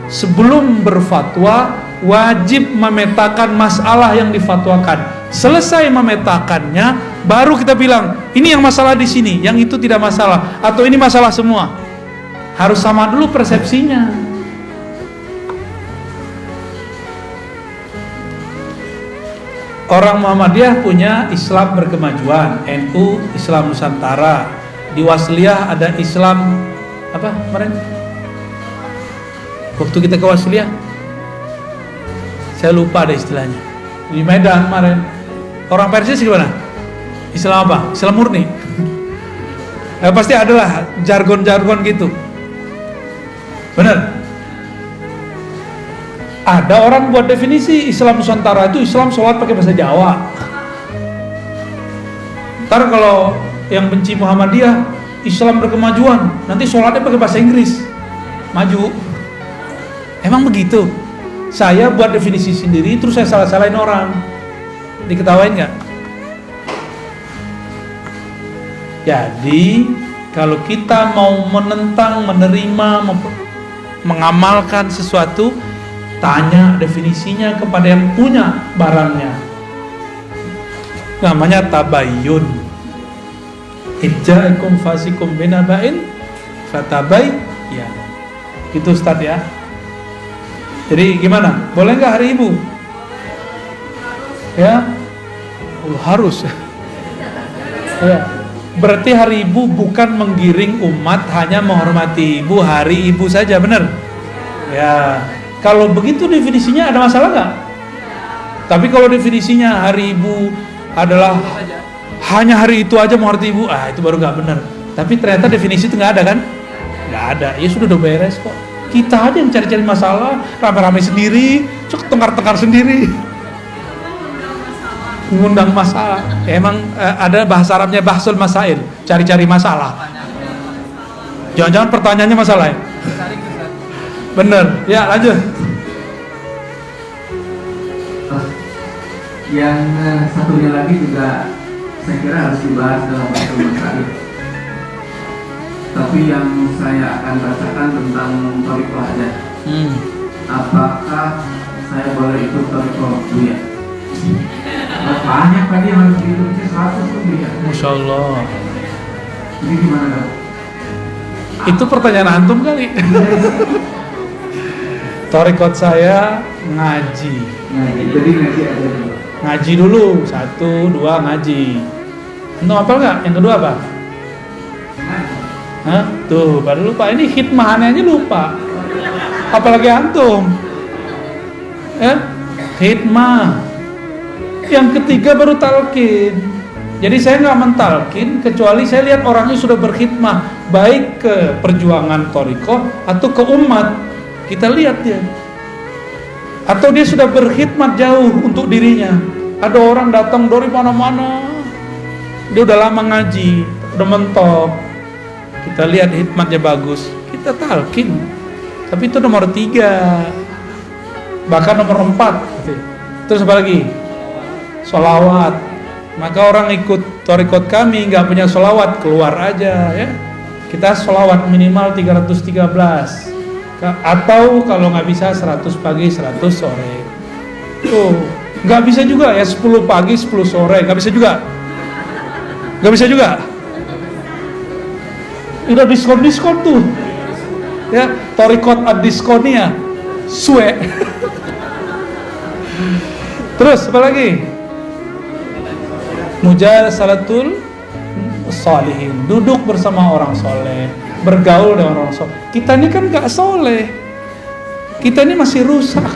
Sebelum berfatwa wajib memetakan masalah yang difatwakan. Selesai memetakannya, baru kita bilang ini yang masalah di sini, yang itu tidak masalah, atau ini masalah semua. Harus sama dulu persepsinya. Orang Muhammadiyah punya Islam berkemajuan, NU Islam Nusantara. Di Wasliyah ada Islam apa kemarin? Waktu kita ke Wasliyah, saya lupa ada istilahnya. Di Medan kemarin, orang Persis gimana? Islam apa? Islam murni. Pasti adalah jargon-jargon gitu. Benar. Ada orang buat definisi Islam Nusantara itu Islam sholat pakai bahasa Jawa. Ntar kalau yang benci Muhammadiyah, Islam berkemajuan, nanti sholatnya pakai bahasa Inggris, maju. Emang begitu? Saya buat definisi sendiri, terus saya salah-salahin orang, diketawain nggak? Jadi kalau kita mau menentang, menerima, mengamalkan sesuatu, tanya definisinya kepada yang punya barangnya. Namanya tabayyun. Ija'akum fasikum binaba'in fatabayyan. Gitu Ustaz ya. Jadi gimana? Boleh nggak hari ibu? Ya, harus. Ya. Berarti hari ibu bukan menggiring umat hanya menghormati ibu, hari ibu saja, benar? Ya. Kalau begitu definisinya ada masalah nggak? Tapi kalau definisinya hari ibu adalah hanya hari itu aja menghormati ibu, itu baru nggak benar. Tapi ternyata definisi itu nggak ada kan? Nggak ada. Ya sudah udah beres kok. Kita aja yang cari-cari masalah, rame-rame sendiri, tengkar-tengkar sendiri, mengundang masalah. Emang ada bahasa Arabnya bahsul masail, cari-cari masalah. Jangan-jangan pertanyaannya masalah ya? Bener, ya lanjut. Yang satunya lagi juga saya kira harus dibahas dalam pertemuan tadi. Tapi yang saya akan bacakan tentang thariqah aja. Apakah saya boleh ikut thariqah Buya? Banyak tadi yang harus diikuti 100 lebih ya. Masya Allah. Ini gimana dong? Itu pertanyaan antum kali. Thariqat saya ngaji. Jadi ngaji aja dulu. Ngaji dulu, 1, 2 ngaji. Antum hafal nggak? Yang kedua apa? Hah? Tuh, baru lupa. Ini khidmahannya aja lupa. Apalagi antum. Ya? Khidmah. Yang ketiga baru talqin. Jadi saya nggak mentalkin kecuali saya lihat orangnya sudah berkhidmah baik ke perjuangan thariqah atau ke umat. Kita lihat dia. Atau dia sudah berkhidmat jauh untuk dirinya. Ada orang datang dari mana-mana. Dia udah lama ngaji, udah mentok. Kita lihat khidmatnya bagus, kita talqin. Tapi itu nomor 3. Bahkan nomor 4. Terus apa lagi? Sholawat. Maka orang ikut thariqat kami nggak punya sholawat, keluar aja ya. Kita sholawat minimal 313. Atau kalau nggak bisa 100 pagi 100 sore. Tuh, nggak bisa juga ya 10 pagi 10 sore, nggak bisa juga. Nggak bisa juga. Udah diskon tuh. Ya, thariqat ad-diskonia. Suwe. Terus apa lagi? Mujalasalatul sholihin, duduk bersama orang soleh, bergaul dengan orang soleh. Kita ini kan gak soleh, kita ini masih rusak.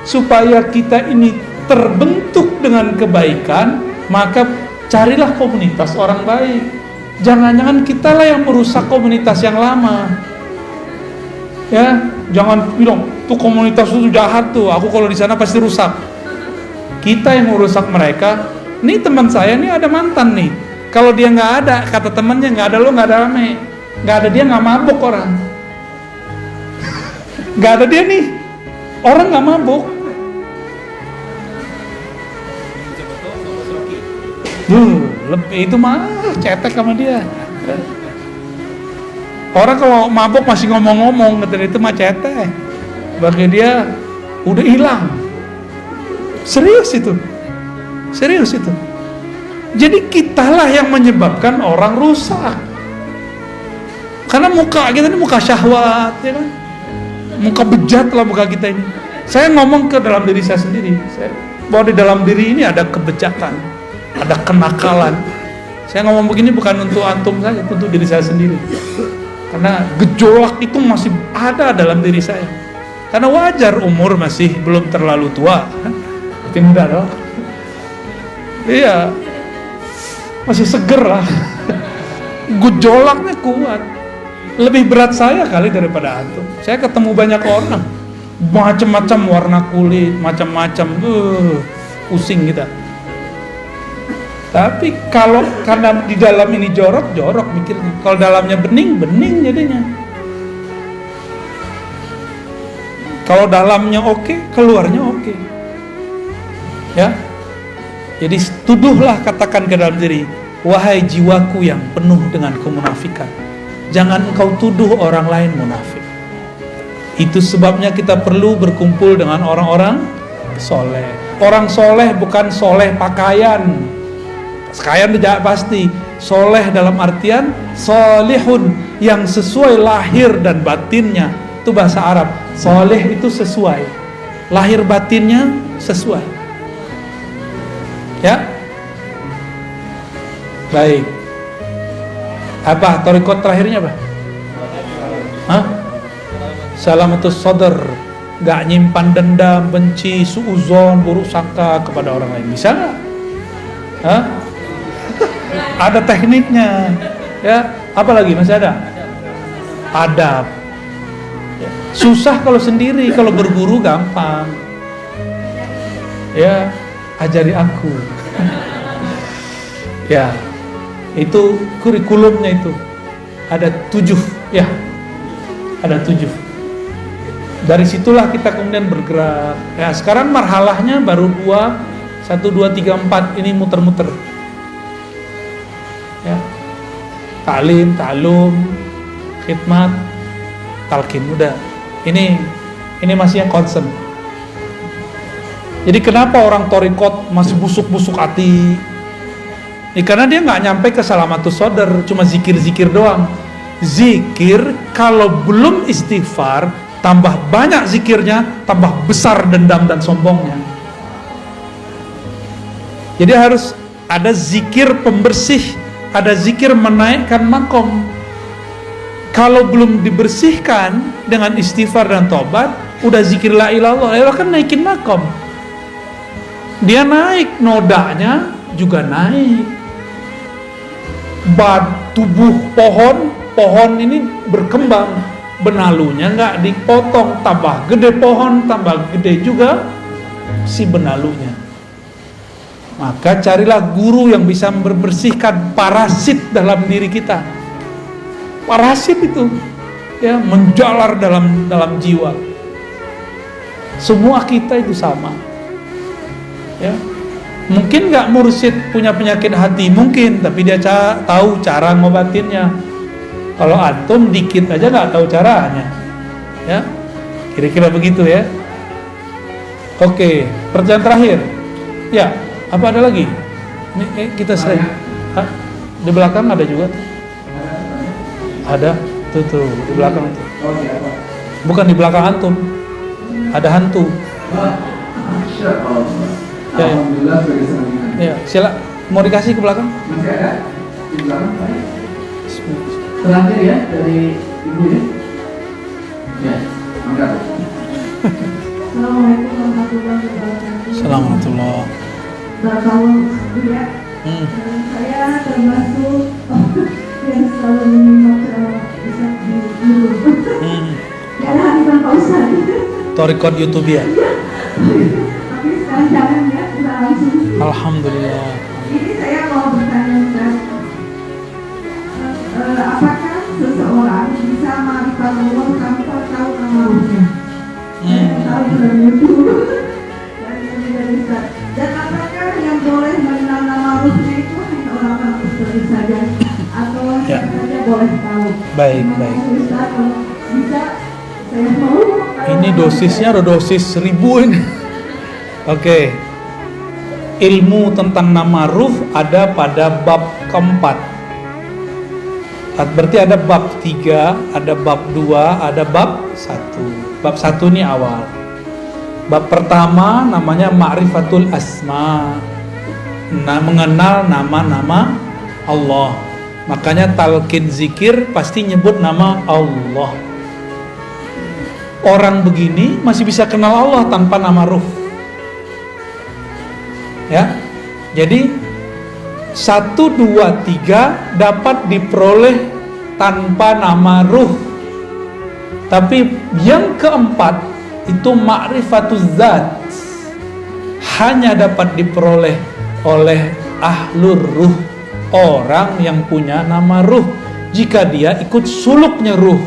Supaya kita ini terbentuk dengan kebaikan, maka carilah komunitas orang baik. Jangan-jangan kita lah yang merusak komunitas yang lama. Ya, jangan bilang tuh komunitas itu jahat tuh, aku kalau di sana pasti rusak. Kita yang merusak mereka. Nih teman saya nih ada mantan nih. Kalau dia nggak ada, kata temannya nggak ada lo nggak ada rame, nggak ada dia nggak mabuk orang. Nggak ada dia nih, orang nggak mabuk. Lebih itu mah cetek sama dia. Orang kalau mabuk masih ngomong-ngomong, kata itu mah cetek. Bagi dia udah hilang. Serius itu. Serius itu. Jadi kitalah yang menyebabkan orang rusak. Karena muka kita ini muka syahwat, ya kan? Muka bejat lah muka kita ini. Saya ngomong ke dalam diri saya sendiri. Bahwa di dalam diri ini ada kebejatan, ada kenakalan. Saya ngomong begini bukan untuk antum saja, untuk diri saya sendiri. Karena gejolak itu masih ada dalam diri saya. Karena wajar umur masih belum terlalu tua, masih muda dong. Iya, masih seger lah. Gejolaknya kuat. Lebih berat saya kali daripada antum. Saya ketemu banyak orang, macam-macam warna kulit, macam-macam, pusing kita. Tapi kalau karena di dalam ini jorok mikirnya. Kalau dalamnya bening jadinya. Kalau dalamnya oke, keluarnya oke. Ya. Jadi tuduhlah, katakan ke dalam diri, wahai jiwaku yang penuh dengan kemunafikan, jangan engkau tuduh orang lain munafik. Itu sebabnya kita perlu berkumpul dengan orang-orang soleh. Orang soleh bukan soleh pakaian. Pakaian tidak pasti. Soleh dalam artian solihun, yang sesuai lahir dan batinnya. Itu bahasa Arab. Soleh itu sesuai, lahir batinnya sesuai. Ya, baik. Apa thariqat terakhirnya apa? Hah? Salamatus sadar, gak nyimpan dendam, benci, suuzon, buruk sangka kepada orang lain. Bisa nggak? Hah? Ada tekniknya. Ya, apa lagi masih ada? Adab. Susah kalau sendiri, kalau berguru gampang. Ya. Ajari aku. Ya, itu kurikulumnya itu ada 7, ya, ada 7. Dari situlah kita kemudian bergerak. Ya, sekarang marhalahnya baru 2, 1, 2, 3, 4 ini muter-muter. Ya, ta'lim, ta'lum, khidmat, talqin, udah. Ini masih yang concern. Jadi kenapa orang thariqat masih busuk-busuk hati? Ya, karena dia nggak nyampe ke salamatus sadar, cuma zikir-zikir doang. Zikir kalau belum istighfar, tambah banyak zikirnya, tambah besar dendam dan sombongnya. Jadi harus ada zikir pembersih, ada zikir menaikkan makom. Kalau belum dibersihkan dengan istighfar dan tobat, udah zikir la ilallah, ya kan naikin makom. Dia naik, nodanya juga naik. Tubuh pohon ini berkembang, benalunya nggak dipotong, tambah gede pohon, tambah gede juga si benalunya. Maka carilah guru yang bisa membersihkan parasit dalam diri kita. Parasit itu ya menjalar dalam jiwa. Semua kita itu sama. Ya. Mungkin nggak mursyid punya penyakit hati, mungkin, tapi dia tahu cara ngobatinnya. Kalau antum dikit aja nggak tahu caranya, ya, kira-kira begitu ya. Oke, pertanyaan terakhir, ya, apa ada lagi? Ini kita sering, di belakang ada juga, ada, tuh di belakang tuh. Bukan di belakang antum, ada hantu. Ya, Alhamdulillah sebagai salinan. ya, sila, mau dikasih ke belakang? Masih ada di belakang Pak? Terakhir ya dari ibu ya. Ya, angkat. Assalamualaikum warahmatullahi wabarakatuh. Assalamualaikum. Barakallahu ya. Saya termasuk yang selalu menyimak Ustaz di YouTube. Ya ada hadiah Pak Ustaz. Torikot YouTube ya. Tapi sekarang jangan ya, kita langsung. Alhamdulillah. Ini saya mau bertanya Ustaz. Apakah seseorang bisa ma'rifat Allah tanpa tahu nama ruhnya? Saya tahu dalam YouTube dan Ustaz. Dan apakah yang boleh mengenal nama ruhnya itu hanya orang-orang seperti saja atau siapa saja boleh tahu? Baik. Ustaz, kalau bisa saya mau. Ini dosisnya ada dosis 1000 ini. Oke. Ilmu tentang nama ruh ada pada bab keempat. Berarti ada bab 3, ada bab 2, ada bab 1. Bab 1 ini awal. Bab pertama namanya Ma'rifatul Asma. Mengenal nama-nama Allah. Makanya talqin zikir pasti nyebut nama Allah. Orang begini masih bisa kenal Allah tanpa nama ruh. Ya. Jadi 1, 2, 3 dapat diperoleh tanpa nama ruh. Tapi yang keempat itu ma'rifatuz zat, hanya dapat diperoleh oleh ahlur ruh, orang yang punya nama ruh, jika dia ikut suluknya ruh.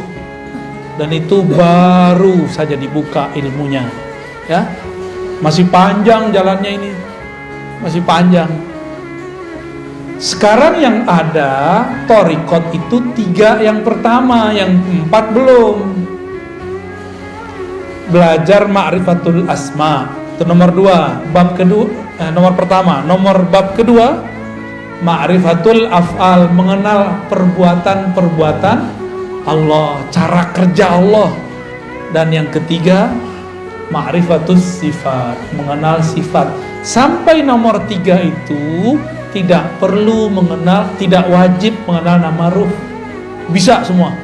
Dan itu baru saja dibuka ilmunya, ya. Masih panjang jalannya ini, masih panjang. Sekarang yang ada torikot itu 3 yang pertama, yang 4 belum. Belajar ma'rifatul asma, itu nomor 2. Bab kedua, nomor pertama. Nomor bab kedua, ma'rifatul af'al, mengenal perbuatan-perbuatan Allah, cara kerja Allah. Dan yang ketiga, ma'rifatus sifat, mengenal sifat. Sampai nomor 3 itu tidak perlu mengenal, tidak wajib mengenal nama ruh, bisa semua.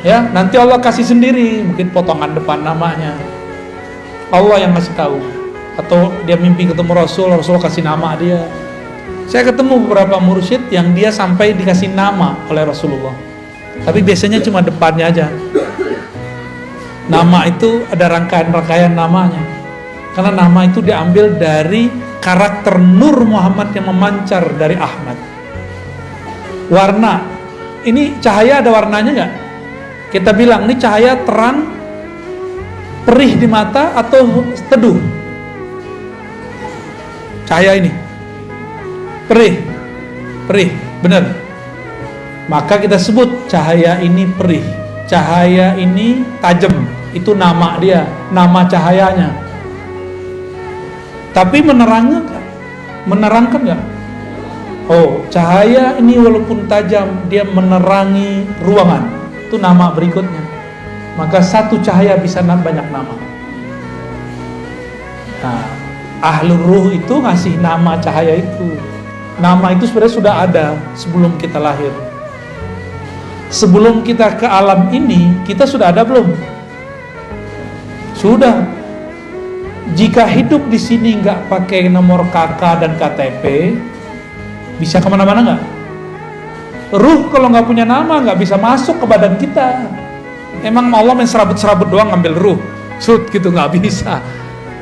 Ya, nanti Allah kasih sendiri, mungkin potongan depan namanya. Allah yang ngasih tahu. Atau dia mimpi ketemu Rasul kasih nama dia. Saya ketemu beberapa mursyid yang dia sampai dikasih nama oleh Rasulullah. Tapi biasanya cuma depannya aja. Nama itu ada rangkaian-rangkaian namanya. Karena nama itu diambil dari karakter Nur Muhammad yang memancar dari Ahmad. Warna, ini cahaya ada warnanya nggak? Kita bilang ini cahaya terang, perih di mata atau teduh? Cahaya ini perih, benar. Maka kita sebut cahaya ini perih, cahaya ini tajam. Itu nama dia, nama cahayanya. Tapi menerangkan nggak? Oh, cahaya ini walaupun tajam, dia menerangi ruangan. Itu nama berikutnya. Maka satu cahaya bisa banyak nama. Nah, ahlur ruh itu ngasih nama cahaya itu. Nama itu sebenarnya sudah ada sebelum kita lahir. Sebelum kita ke alam ini, kita sudah ada belum? Sudah. Jika hidup di sini nggak pakai nomor KK dan KTP, bisa kemana-mana nggak? Ruh kalau nggak punya nama nggak bisa masuk ke badan kita. Emang Allah main serabut-serabut doang ngambil ruh, sud gitu, nggak bisa.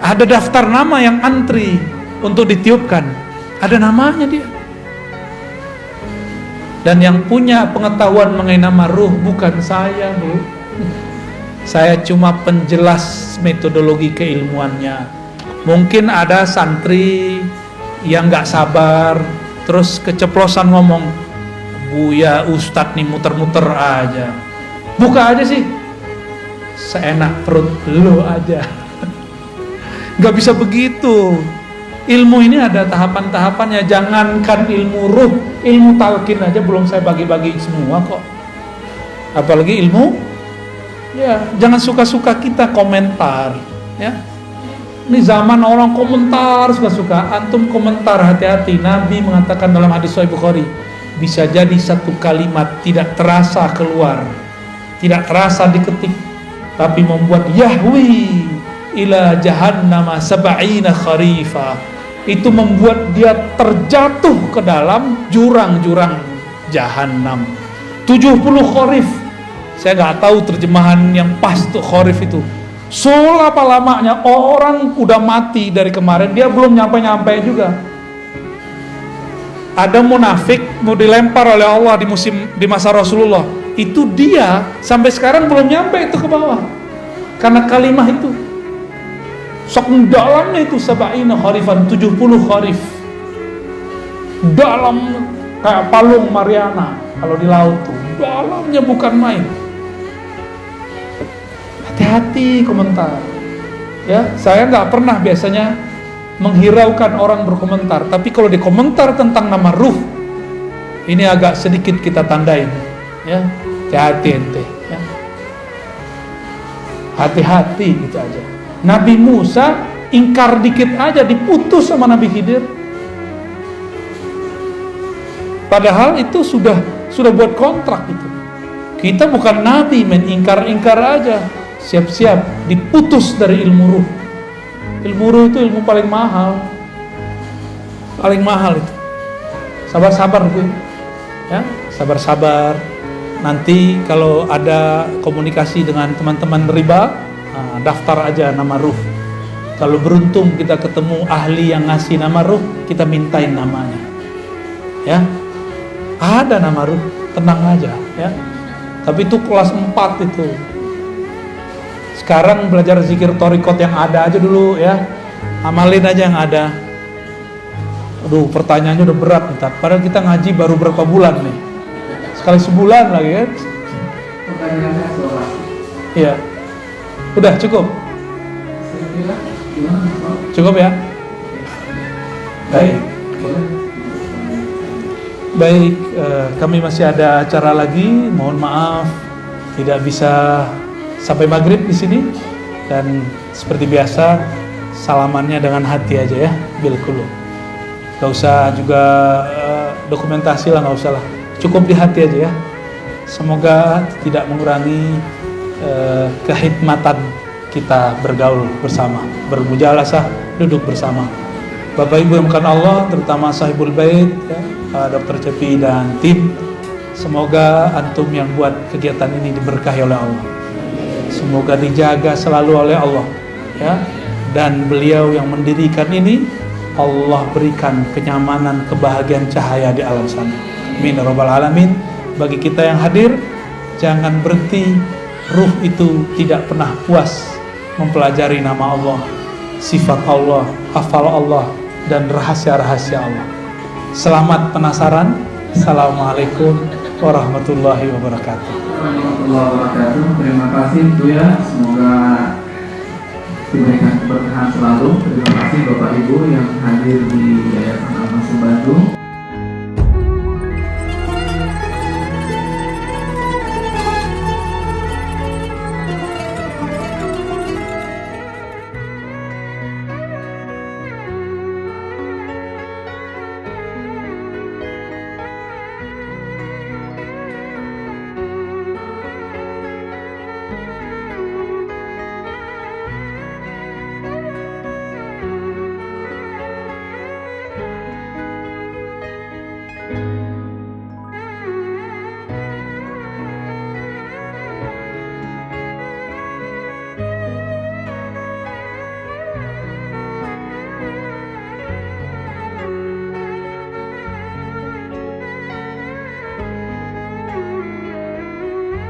Ada daftar nama yang antri untuk ditiupkan. Ada namanya dia. Dan yang punya pengetahuan mengenai nama ruh bukan saya, Bu. Saya cuma penjelas metodologi keilmuannya. Mungkin ada santri yang nggak sabar, terus keceplosan ngomong, Buya Ustadz nih muter-muter aja. Buka aja sih, seenak perut lo aja. Nggak bisa begitu. Ilmu ini ada tahapan-tahapannya. Jangankan ilmu ruh, ilmu talqin aja belum saya bagi-bagi semua kok. Apalagi ilmu, ya jangan suka-suka kita komentar, ya. Ini zaman orang komentar suka-suka. Antum komentar, hati-hati. Nabi mengatakan dalam hadis Sahih Bukhari, bisa jadi satu kalimat tidak terasa keluar, tidak terasa diketik, tapi membuat Yahwi ila jahannama sab'ina kharifa. Itu membuat dia terjatuh ke dalam jurang-jurang jahanam 70 kharif. Saya nggak tahu terjemahan yang pas tuh kharif itu. Selapa lamanya orang udah mati dari kemarin, dia belum nyampe-nyampe juga. Ada munafik mau dilempar oleh Allah di masa Rasulullah. Itu dia sampai sekarang belum nyampe itu ke bawah. Karena kalimat itu sok dalamnya itu sab'ina kharifan, 70 kharif. Dalam kayak palung Mariana kalau di laut tuh. Dalamnya bukan main. Hati-hati komentar. Ya, saya nggak pernah biasanya menghiraukan orang berkomentar, tapi kalau dikomentar tentang nama ruh, ini agak sedikit kita tandain, ya. Hati-hati ente, ya. Hati-hati gitu aja. Nabi Musa ingkar dikit aja diputus sama Nabi Khidir. Padahal itu sudah buat kontrak itu. Kita bukan nabi, main ingkar-ingkar aja. Siap-siap diputus dari ilmu ruh. Ilmu ruh itu ilmu paling mahal. Paling mahal itu. Sabar-sabar gue. Ya, sabar-sabar. Nanti kalau ada komunikasi dengan teman-teman riba, daftar aja nama ruh. Kalau beruntung kita ketemu ahli yang ngasih nama ruh, kita mintain namanya. Ya. Ada nama ruh, tenang aja, ya. Tapi itu kelas 4 itu. Sekarang belajar zikir torikot yang ada aja dulu, ya. Amalin aja yang ada. Aduh, pertanyaannya udah berat ntar. Padahal kita ngaji baru berapa bulan nih. Sekali sebulan lagi kan. Pertanyaannya soal. Iya. Udah cukup. Cukup ya. Baik. Baik, kami masih ada acara lagi. Mohon maaf tidak bisa sampai maghrib di sini. Dan seperti biasa salamannya dengan hati aja ya, bil qulub. Gak usah juga dokumentasi lah, gak usah lah. Cukup di hati aja ya. Semoga tidak mengurangi kehikmatan kita bergaul bersama, bermujalasah, duduk bersama. Bapak Ibu yang bukan Allah, terutama Sahibul Bait, ya, Dr. Cepi dan tim, semoga antum yang buat kegiatan ini diberkahi oleh Allah. Semoga dijaga selalu oleh Allah, ya. Dan beliau yang mendirikan ini, Allah berikan kenyamanan, kebahagiaan, cahaya di alam sana. Amin ya rabbal alamin. Bagi kita yang hadir, jangan berhenti. Ruh itu tidak pernah puas mempelajari nama Allah, sifat Allah, hafal Allah, dan rahasia-rahasia Allah. Selamat penasaran. Assalamualaikum warahmatullahi wabarakatuh. Warahmatullahi wabarakatuh. Terima kasih Bu ya. Semoga diberikan keberkahan selalu. Terima kasih Bapak Ibu yang hadir di Yayasan Al-Masum Bandung.